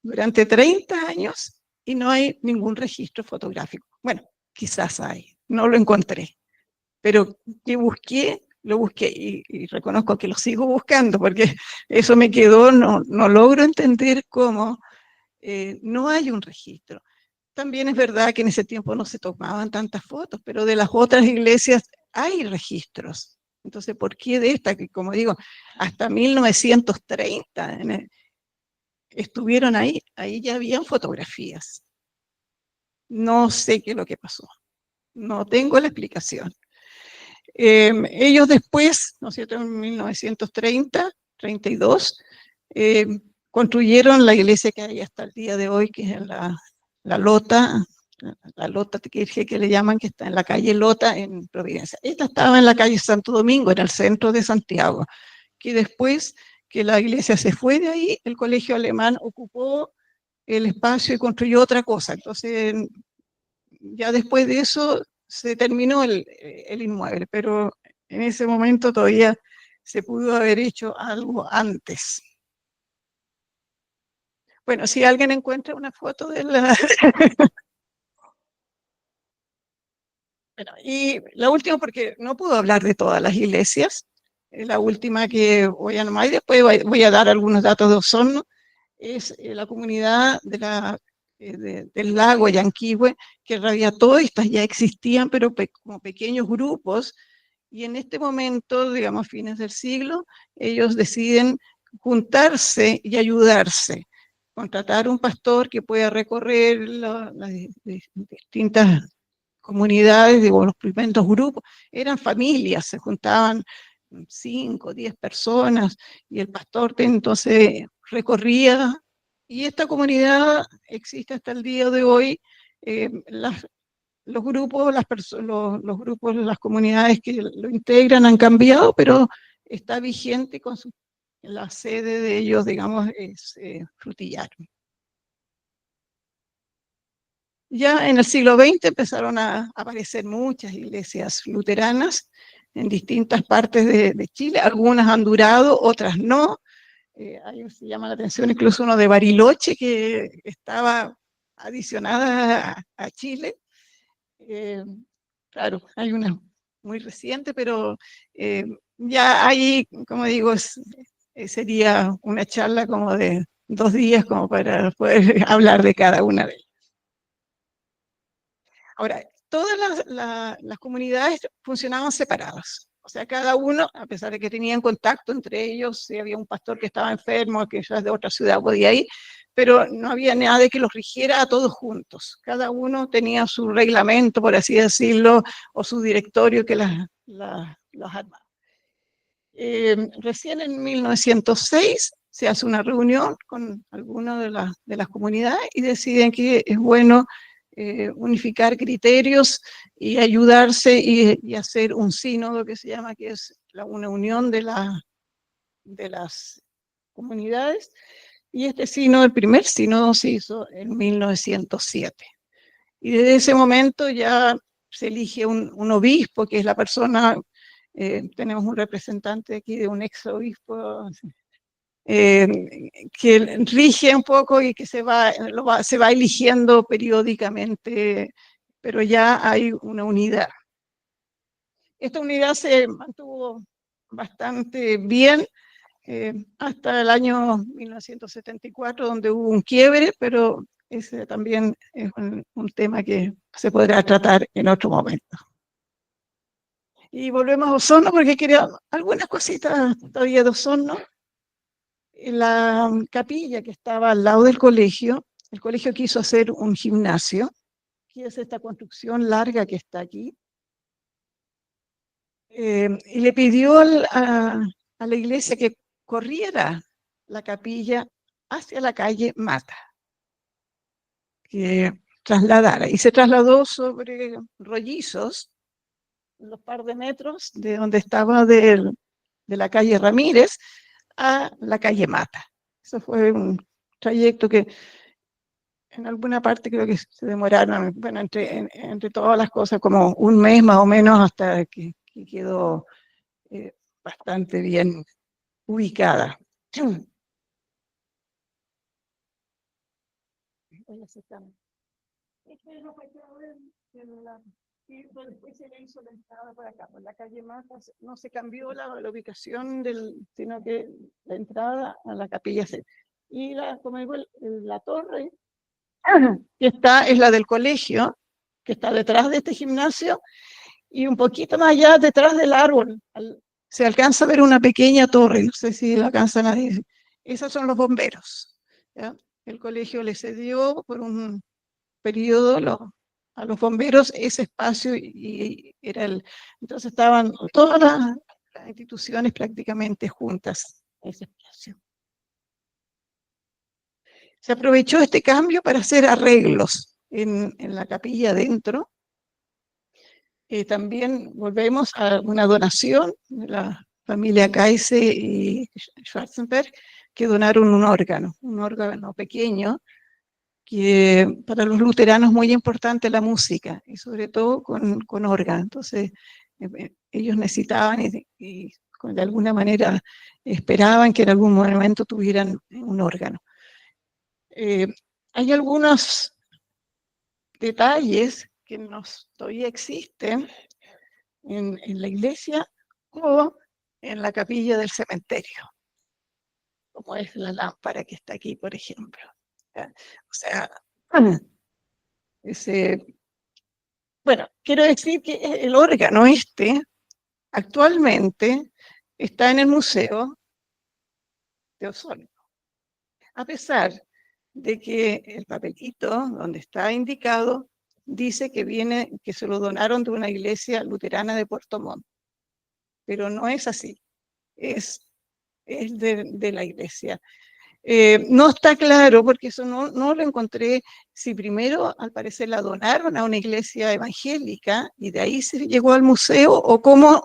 Speaker 5: Durante 30 años y no hay ningún registro fotográfico. Bueno, quizás hay, no lo encontré. Pero que lo busqué y reconozco que lo sigo buscando porque eso me quedó, no logro entender cómo no hay un registro. También es verdad que en ese tiempo no se tomaban tantas fotos, pero de las otras iglesias hay registros. Entonces, ¿por qué de esta? Que como digo, hasta 1930 estuvieron ahí ya habían fotografías. No sé qué es lo que pasó. No tengo la explicación. Ellos después, ¿no es cierto?, en 1930, 32, construyeron la iglesia que hay hasta el día de hoy, que es la Lota, que le llaman, que está en la calle Lota en Providencia. Esta estaba en la calle Santo Domingo, en el centro de Santiago, que después que la iglesia se fue de ahí, el colegio alemán ocupó el espacio y construyó otra cosa. Entonces, ya después de eso se terminó el inmueble, pero en ese momento todavía se pudo haber hecho algo antes. Bueno, si alguien encuentra una foto de la... Bueno, y la última, porque no puedo hablar de todas las iglesias, la última que voy a nombrar, y después voy a dar algunos datos de Osorno, es la comunidad del lago Yanquihue, que en realidad todas estas ya existían, pero como pequeños grupos, y en este momento, digamos, fines del siglo, ellos deciden juntarse y ayudarse, contratar un pastor que pueda recorrer las distintas comunidades, digo, los primeros grupos, eran familias, se juntaban 5, 10 personas, y el pastor entonces recorría, y esta comunidad existe hasta el día de hoy. Los grupos, los grupos, las comunidades que lo integran han cambiado, pero está vigente con la sede de ellos, digamos, es Frutillar. Ya en el siglo XX empezaron a aparecer muchas iglesias luteranas en distintas partes de Chile. Algunas han durado, otras no. Ahí se llama la atención incluso uno de Bariloche, que estaba adicionada a Chile. Claro, hay una muy reciente, pero ya ahí, como digo, sería una charla como de 2 días como para poder hablar de cada una de ellas. Ahora, todas las comunidades funcionaban separadas. O sea, cada uno, a pesar de que tenían contacto entre ellos, si había un pastor que estaba enfermo, que ya es de otra ciudad, podía ir, pero no había nada de que los rigiera a todos juntos. Cada uno tenía su reglamento, por así decirlo, o su directorio que los armaba. Recién en 1906 se hace una reunión con algunas de las comunidades y deciden que es bueno unificar criterios y ayudarse y hacer un sínodo que se llama, que es una unión de las comunidades. Y este sínodo, el primer sínodo, se hizo en 1907. Y desde ese momento ya se elige un obispo, que es la persona, tenemos un representante aquí de un ex obispo, que rige un poco y que se va eligiendo periódicamente, pero ya hay una unidad. Esta unidad se mantuvo bastante bien hasta el año 1974, donde hubo un quiebre, pero ese también es un tema que se podrá tratar en otro momento. Y volvemos a Osorno, porque quería algunas cositas todavía de Osorno. La capilla que estaba al lado del colegio, el colegio quiso hacer un gimnasio, que es esta construcción larga que está aquí, y le pidió a la iglesia que corriera la capilla hacia la calle Mata, que trasladara, y se trasladó sobre rollizos, los par de metros de donde estaba de la calle Ramírez a la calle Mata. Eso fue un trayecto que en alguna parte creo que se demoraron, bueno, entre todas las cosas, como un mes más o menos, hasta que quedó bastante bien ubicada. Después se le hizo la entrada por acá, por la calle Mata. No se cambió la ubicación, sino que la entrada a la capilla y como digo, la torre que está es la del colegio, que está detrás de este gimnasio, y un poquito más allá, detrás del árbol, se alcanza a ver una pequeña torre, no sé si la alcanzan a ver. Esos son los bomberos, ¿ya? El colegio le cedió por un periodo a los bomberos ese espacio y era entonces estaban todas las instituciones prácticamente juntas en ese espacio. Se aprovechó este cambio para hacer arreglos en la capilla adentro. También volvemos a una donación de la familia Kaise y Schwarzenberg, que donaron un órgano pequeño, que para los luteranos es muy importante la música, y sobre todo con órgano. Entonces, ellos necesitaban y de alguna manera esperaban que en algún momento tuvieran un órgano. Hay algunos detalles que todavía existen en la iglesia o en la capilla del cementerio, como es la lámpara que está aquí, por ejemplo. ¿Ya? O sea, bueno, quiero decir que el órgano actualmente está en el Museo de Osorno, a pesar de que el papelito donde está indicado dice que se lo donaron de una iglesia luterana de Puerto Montt, pero no es así, es de la iglesia. No está claro, porque eso no lo encontré, si primero al parecer la donaron a una iglesia evangélica y de ahí se llegó al museo, o cómo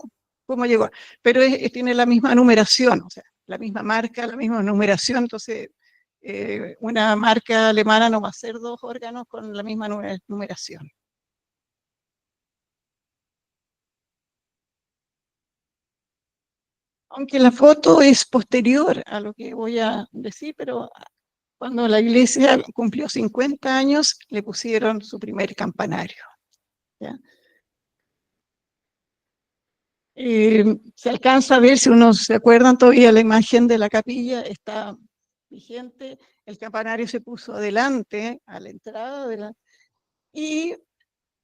Speaker 5: llegó, pero tiene la misma numeración, o sea, la misma marca, la misma numeración. Entonces una marca alemana no va a ser dos órganos con la misma numeración. Aunque la foto es posterior a lo que voy a decir, pero cuando la iglesia cumplió 50 años, le pusieron su primer campanario. ¿Ya? Se alcanza a ver, si uno se acuerdan todavía, la imagen de la capilla está vigente. El campanario se puso adelante, a la entrada y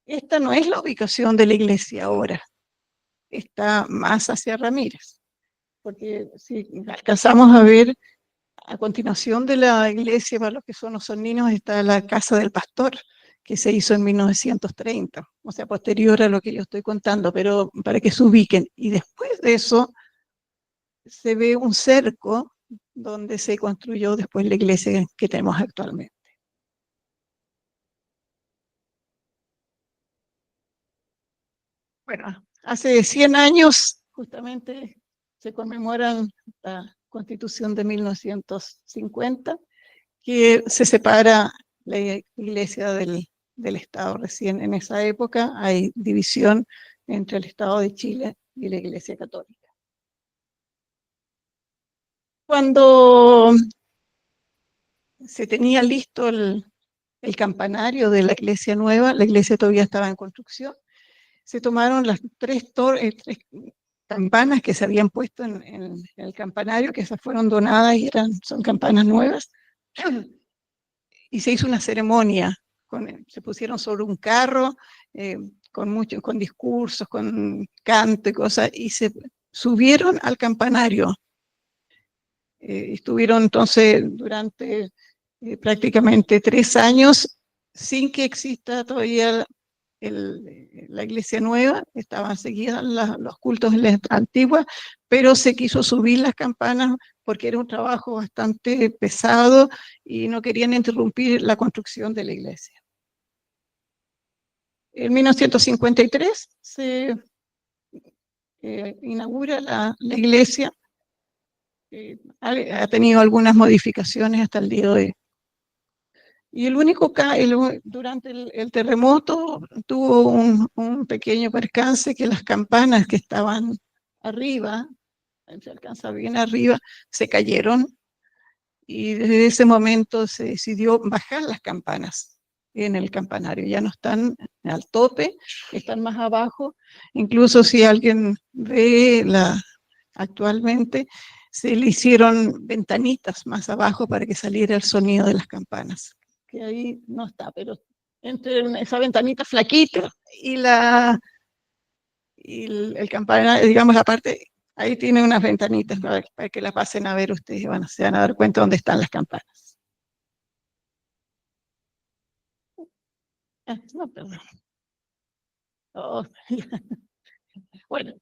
Speaker 5: esta no es la ubicación de la iglesia ahora, está más hacia Ramírez, porque si alcanzamos a ver, a continuación de la iglesia, para los que son osorninos, está la casa del pastor, que se hizo en 1930, o sea, posterior a lo que yo estoy contando, pero para que se ubiquen. Y después de eso se ve un cerco donde se construyó después la iglesia que tenemos actualmente. Bueno, hace 100 años justamente se conmemoran la Constitución de 1950, que se separa la iglesia del Estado. Recién en esa época hay división entre el Estado de Chile y la Iglesia Católica. Cuando se tenía listo el campanario de la iglesia nueva, la iglesia todavía estaba en construcción, se tomaron las tres campanas que se habían puesto en el campanario, que esas fueron donadas y son campanas nuevas, y se hizo una ceremonia, se pusieron sobre un carro, con discursos, con canto y cosas, y se subieron al campanario. Estuvieron entonces durante prácticamente 3 años sin que exista todavía la iglesia nueva. Estaban seguidas los cultos en la antigua, pero se quiso subir las campanas porque era un trabajo bastante pesado y no querían interrumpir la construcción de la iglesia. En 1953 se inaugura la iglesia. Ha tenido algunas modificaciones hasta el día de hoy. Y durante el terremoto tuvo un pequeño percance, que las campanas que estaban arriba, se alcanza bien arriba, se cayeron, y desde ese momento se decidió bajar las campanas en el campanario. Ya no están al tope, están más abajo. Incluso si alguien ve actualmente, se le hicieron ventanitas más abajo para que saliera el sonido de las campanas, que ahí no está, pero entre esa ventanita flaquita y el campanario, digamos, la parte, ahí tiene unas ventanitas para que la pasen a ver ustedes, se van a dar cuenta dónde están las campanas. No, perdón. Oh, bueno,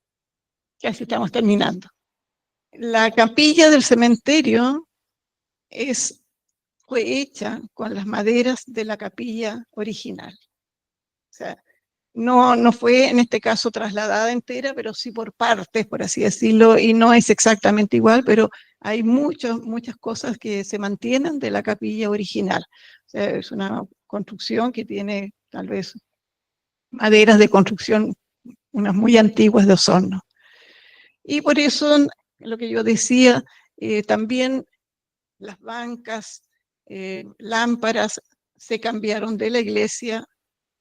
Speaker 5: casi estamos terminando. La capilla del cementerio fue hecha con las maderas de la capilla original. O sea, no fue en este caso trasladada entera, pero sí por partes, por así decirlo, y no es exactamente igual, pero hay muchas cosas que se mantienen de la capilla original. O sea, es una construcción que tiene tal vez maderas de construcción, unas muy antiguas de Osorno. Y por eso, lo que yo decía, también las bancas, lámparas se cambiaron de la iglesia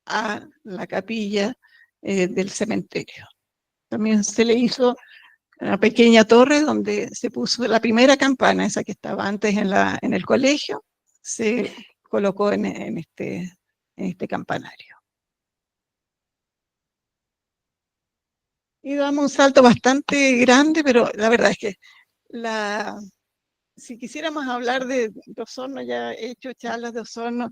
Speaker 5: a la capilla del cementerio. También se le hizo una pequeña torre donde se puso la primera campana, esa que estaba antes en el colegio, se colocó en este campanario. Y damos un salto bastante grande, pero la verdad es que si quisiéramos hablar de Osorno, ya he hecho charlas de Osorno,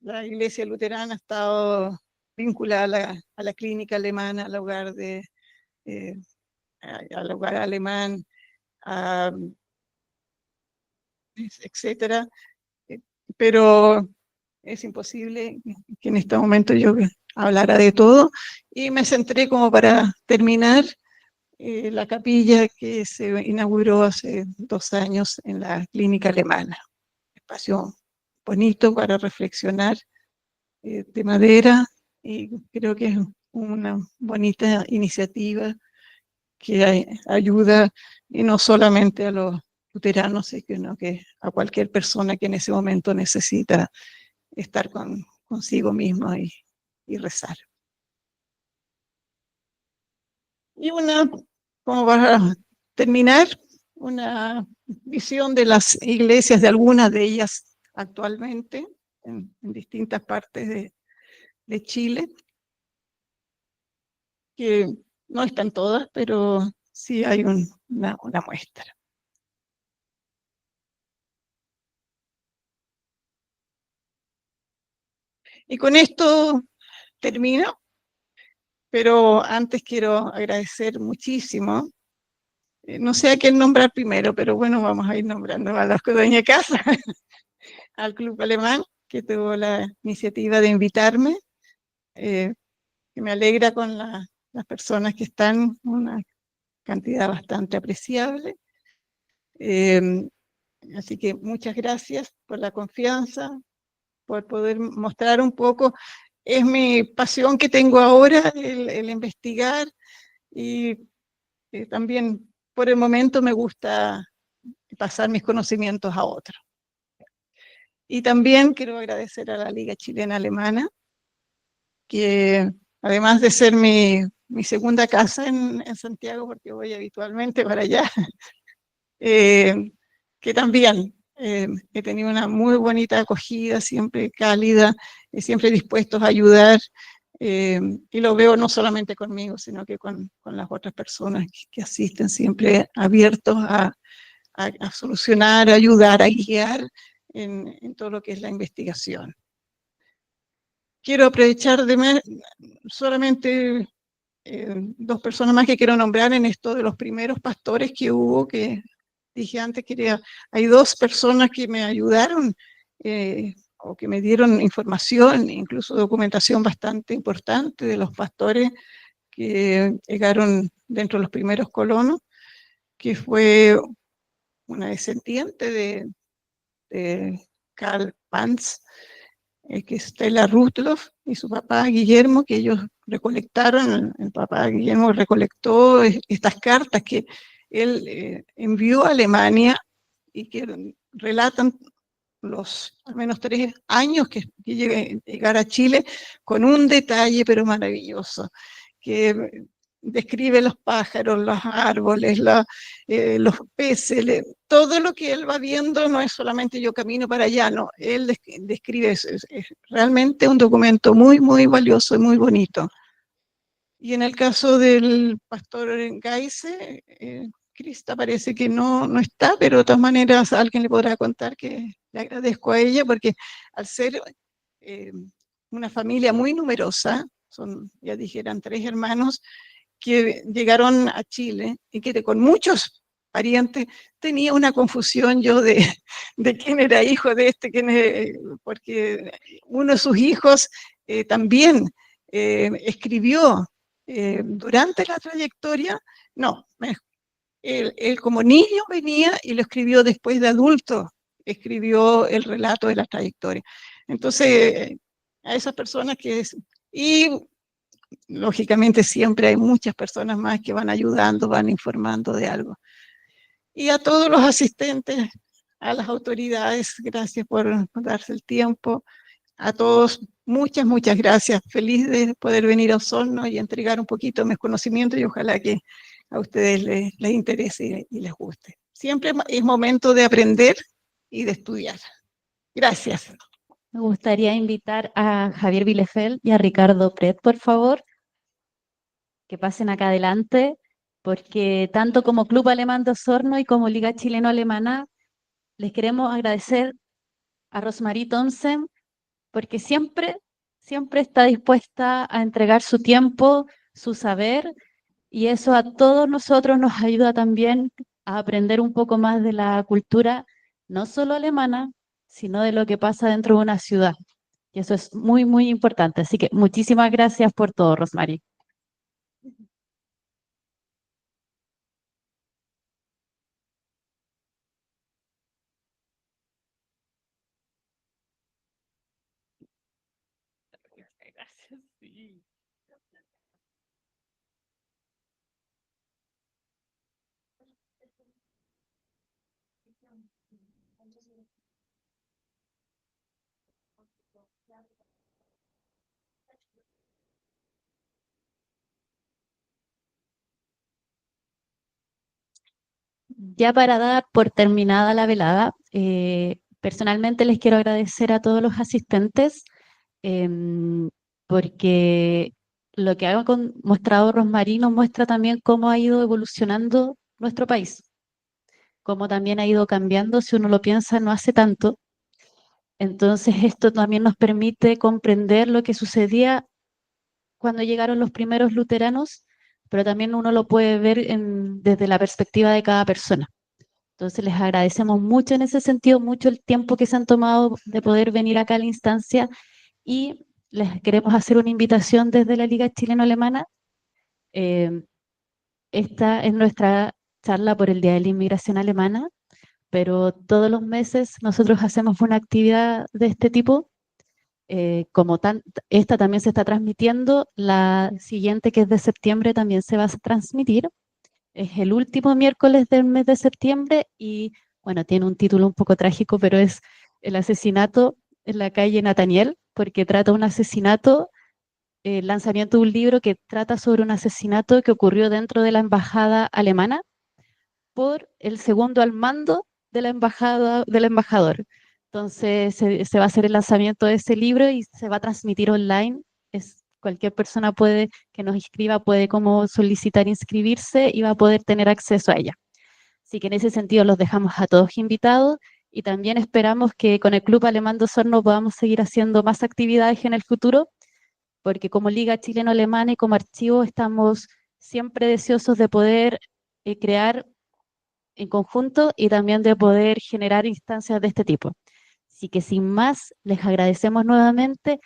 Speaker 5: la iglesia luterana ha estado vinculada a la clínica alemana, eh, al hogar alemán, etcétera. eh, Pero es imposible que en este momento yo hablara de todo, y me centré como para terminar la capilla que se inauguró hace 2 años en la clínica alemana. Espacio bonito para reflexionar, de madera, y creo que es una bonita iniciativa que ayuda, y no solamente a los luteranos, sino que a cualquier persona que en ese momento necesita estar consigo mismo y rezar. Y como para terminar, una visión de las iglesias, de algunas de ellas actualmente, en distintas partes de Chile, que no están todas, pero sí hay una muestra. Y con esto termino, pero antes quiero agradecer muchísimo, no sé a quién nombrar primero, pero bueno, vamos a ir nombrando a los dueños de casa, al Club Alemán, que tuvo la iniciativa de invitarme, que me alegra con las personas que están, una cantidad bastante apreciable. Así que muchas gracias por la confianza, por poder mostrar un poco. Es mi pasión que tengo ahora, el investigar, y también por el momento me gusta pasar mis conocimientos a otros. Y también quiero agradecer a la Liga Chilena Alemana, que además de ser mi segunda casa en Santiago, porque voy habitualmente para allá, que también he tenido una muy bonita acogida, siempre cálida, siempre dispuestos a ayudar, y lo veo no solamente conmigo, sino que con las otras personas que asisten, siempre abiertos a solucionar, a ayudar, a guiar en todo lo que es la investigación. Quiero aprovechar solamente 2 personas más que quiero nombrar en esto de los primeros pastores que hubo, que dije antes que hay 2 personas que me ayudaron, o que me dieron información, incluso documentación bastante importante de los pastores que llegaron dentro de los primeros colonos, que fue una descendiente de Karl Pantz, que es Stella Rudloff, y su papá Guillermo, que ellos recolectaron. El papá Guillermo recolectó estas cartas que él envió a Alemania, y que relatan al menos 3 años que llegar a Chile, con un detalle pero maravilloso, que describe los pájaros, los árboles, los peces, todo lo que él va viendo. No es solamente yo camino para allá, no, él describe eso. Es realmente un documento muy, muy valioso y muy bonito. Y en el caso del pastor Geise, Crista parece que no está, pero de todas maneras alguien le podrá contar que le agradezco a ella, porque al ser una familia muy numerosa, ya dije, eran 3 hermanos, que llegaron a Chile y que con muchos parientes tenía una confusión yo de quién era hijo de este, porque uno de sus hijos también escribió durante la trayectoria, no, él como niño venía y lo escribió después de adulto, escribió el relato de la trayectoria. Entonces, a esas personas y lógicamente siempre hay muchas personas más que van ayudando, van informando de algo. Y a todos los asistentes, a las autoridades, gracias por darse el tiempo. A todos, muchas gracias. Feliz de poder venir a Osorno y entregar un poquito de mis conocimientos y ojalá que a ustedes les interese y les guste. Siempre es momento de aprender y de estudiar. Gracias.
Speaker 1: Me gustaría invitar a Javier Bielefeld y a Ricardo Pret, por favor, que pasen acá adelante, porque tanto como Club Alemán de Osorno y como Liga Chileno-Alemana, les queremos agradecer a Rosmarie Thomsen, porque siempre está dispuesta a entregar su tiempo, su saber, y eso a todos nosotros nos ayuda también a aprender un poco más de la cultura, no solo alemana, sino de lo que pasa dentro de una ciudad. Y eso es muy importante. Así que muchísimas gracias por todo, Rosmarie. Gracias, sí. Ya para dar por terminada la velada, personalmente les quiero agradecer a todos los asistentes porque lo que ha mostrado Rosmarie nos muestra también cómo ha ido evolucionando nuestro país, cómo también ha ido cambiando, si uno lo piensa, no hace tanto. Entonces esto también nos permite comprender lo que sucedía cuando llegaron los primeros luteranos, pero también uno lo puede ver desde la perspectiva de cada persona. Entonces les agradecemos mucho en ese sentido, mucho el tiempo que se han tomado de poder venir acá a la instancia y les queremos hacer una invitación desde la Liga Chileno-Alemana. Esta es nuestra charla por el Día de la Inmigración Alemana, pero todos los meses nosotros hacemos una actividad de este tipo. Esta también se está transmitiendo, la siguiente que es de septiembre también se va a transmitir. Es el último miércoles del mes de septiembre y, bueno, tiene un título un poco trágico, pero es el asesinato en la calle Nathaniel, porque trata un asesinato, el lanzamiento de un libro que trata sobre un asesinato que ocurrió dentro de la embajada alemana por el segundo al mando de la embajada, del embajador. Entonces se va a hacer el lanzamiento de ese libro y se va a transmitir online. Cualquier persona que nos inscriba puede como solicitar inscribirse y va a poder tener acceso a ella. Así que en ese sentido los dejamos a todos invitados y también esperamos que con el Club Alemán de Osorno podamos seguir haciendo más actividades en el futuro, porque como Liga Chileno-Alemana y como archivo estamos siempre deseosos de poder crear en conjunto y también de poder generar instancias de este tipo. Así que sin más, les agradecemos nuevamente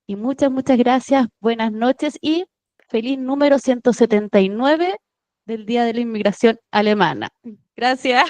Speaker 1: y muchas gracias, buenas noches y feliz número 179 del Día de la Inmigración Alemana. Gracias.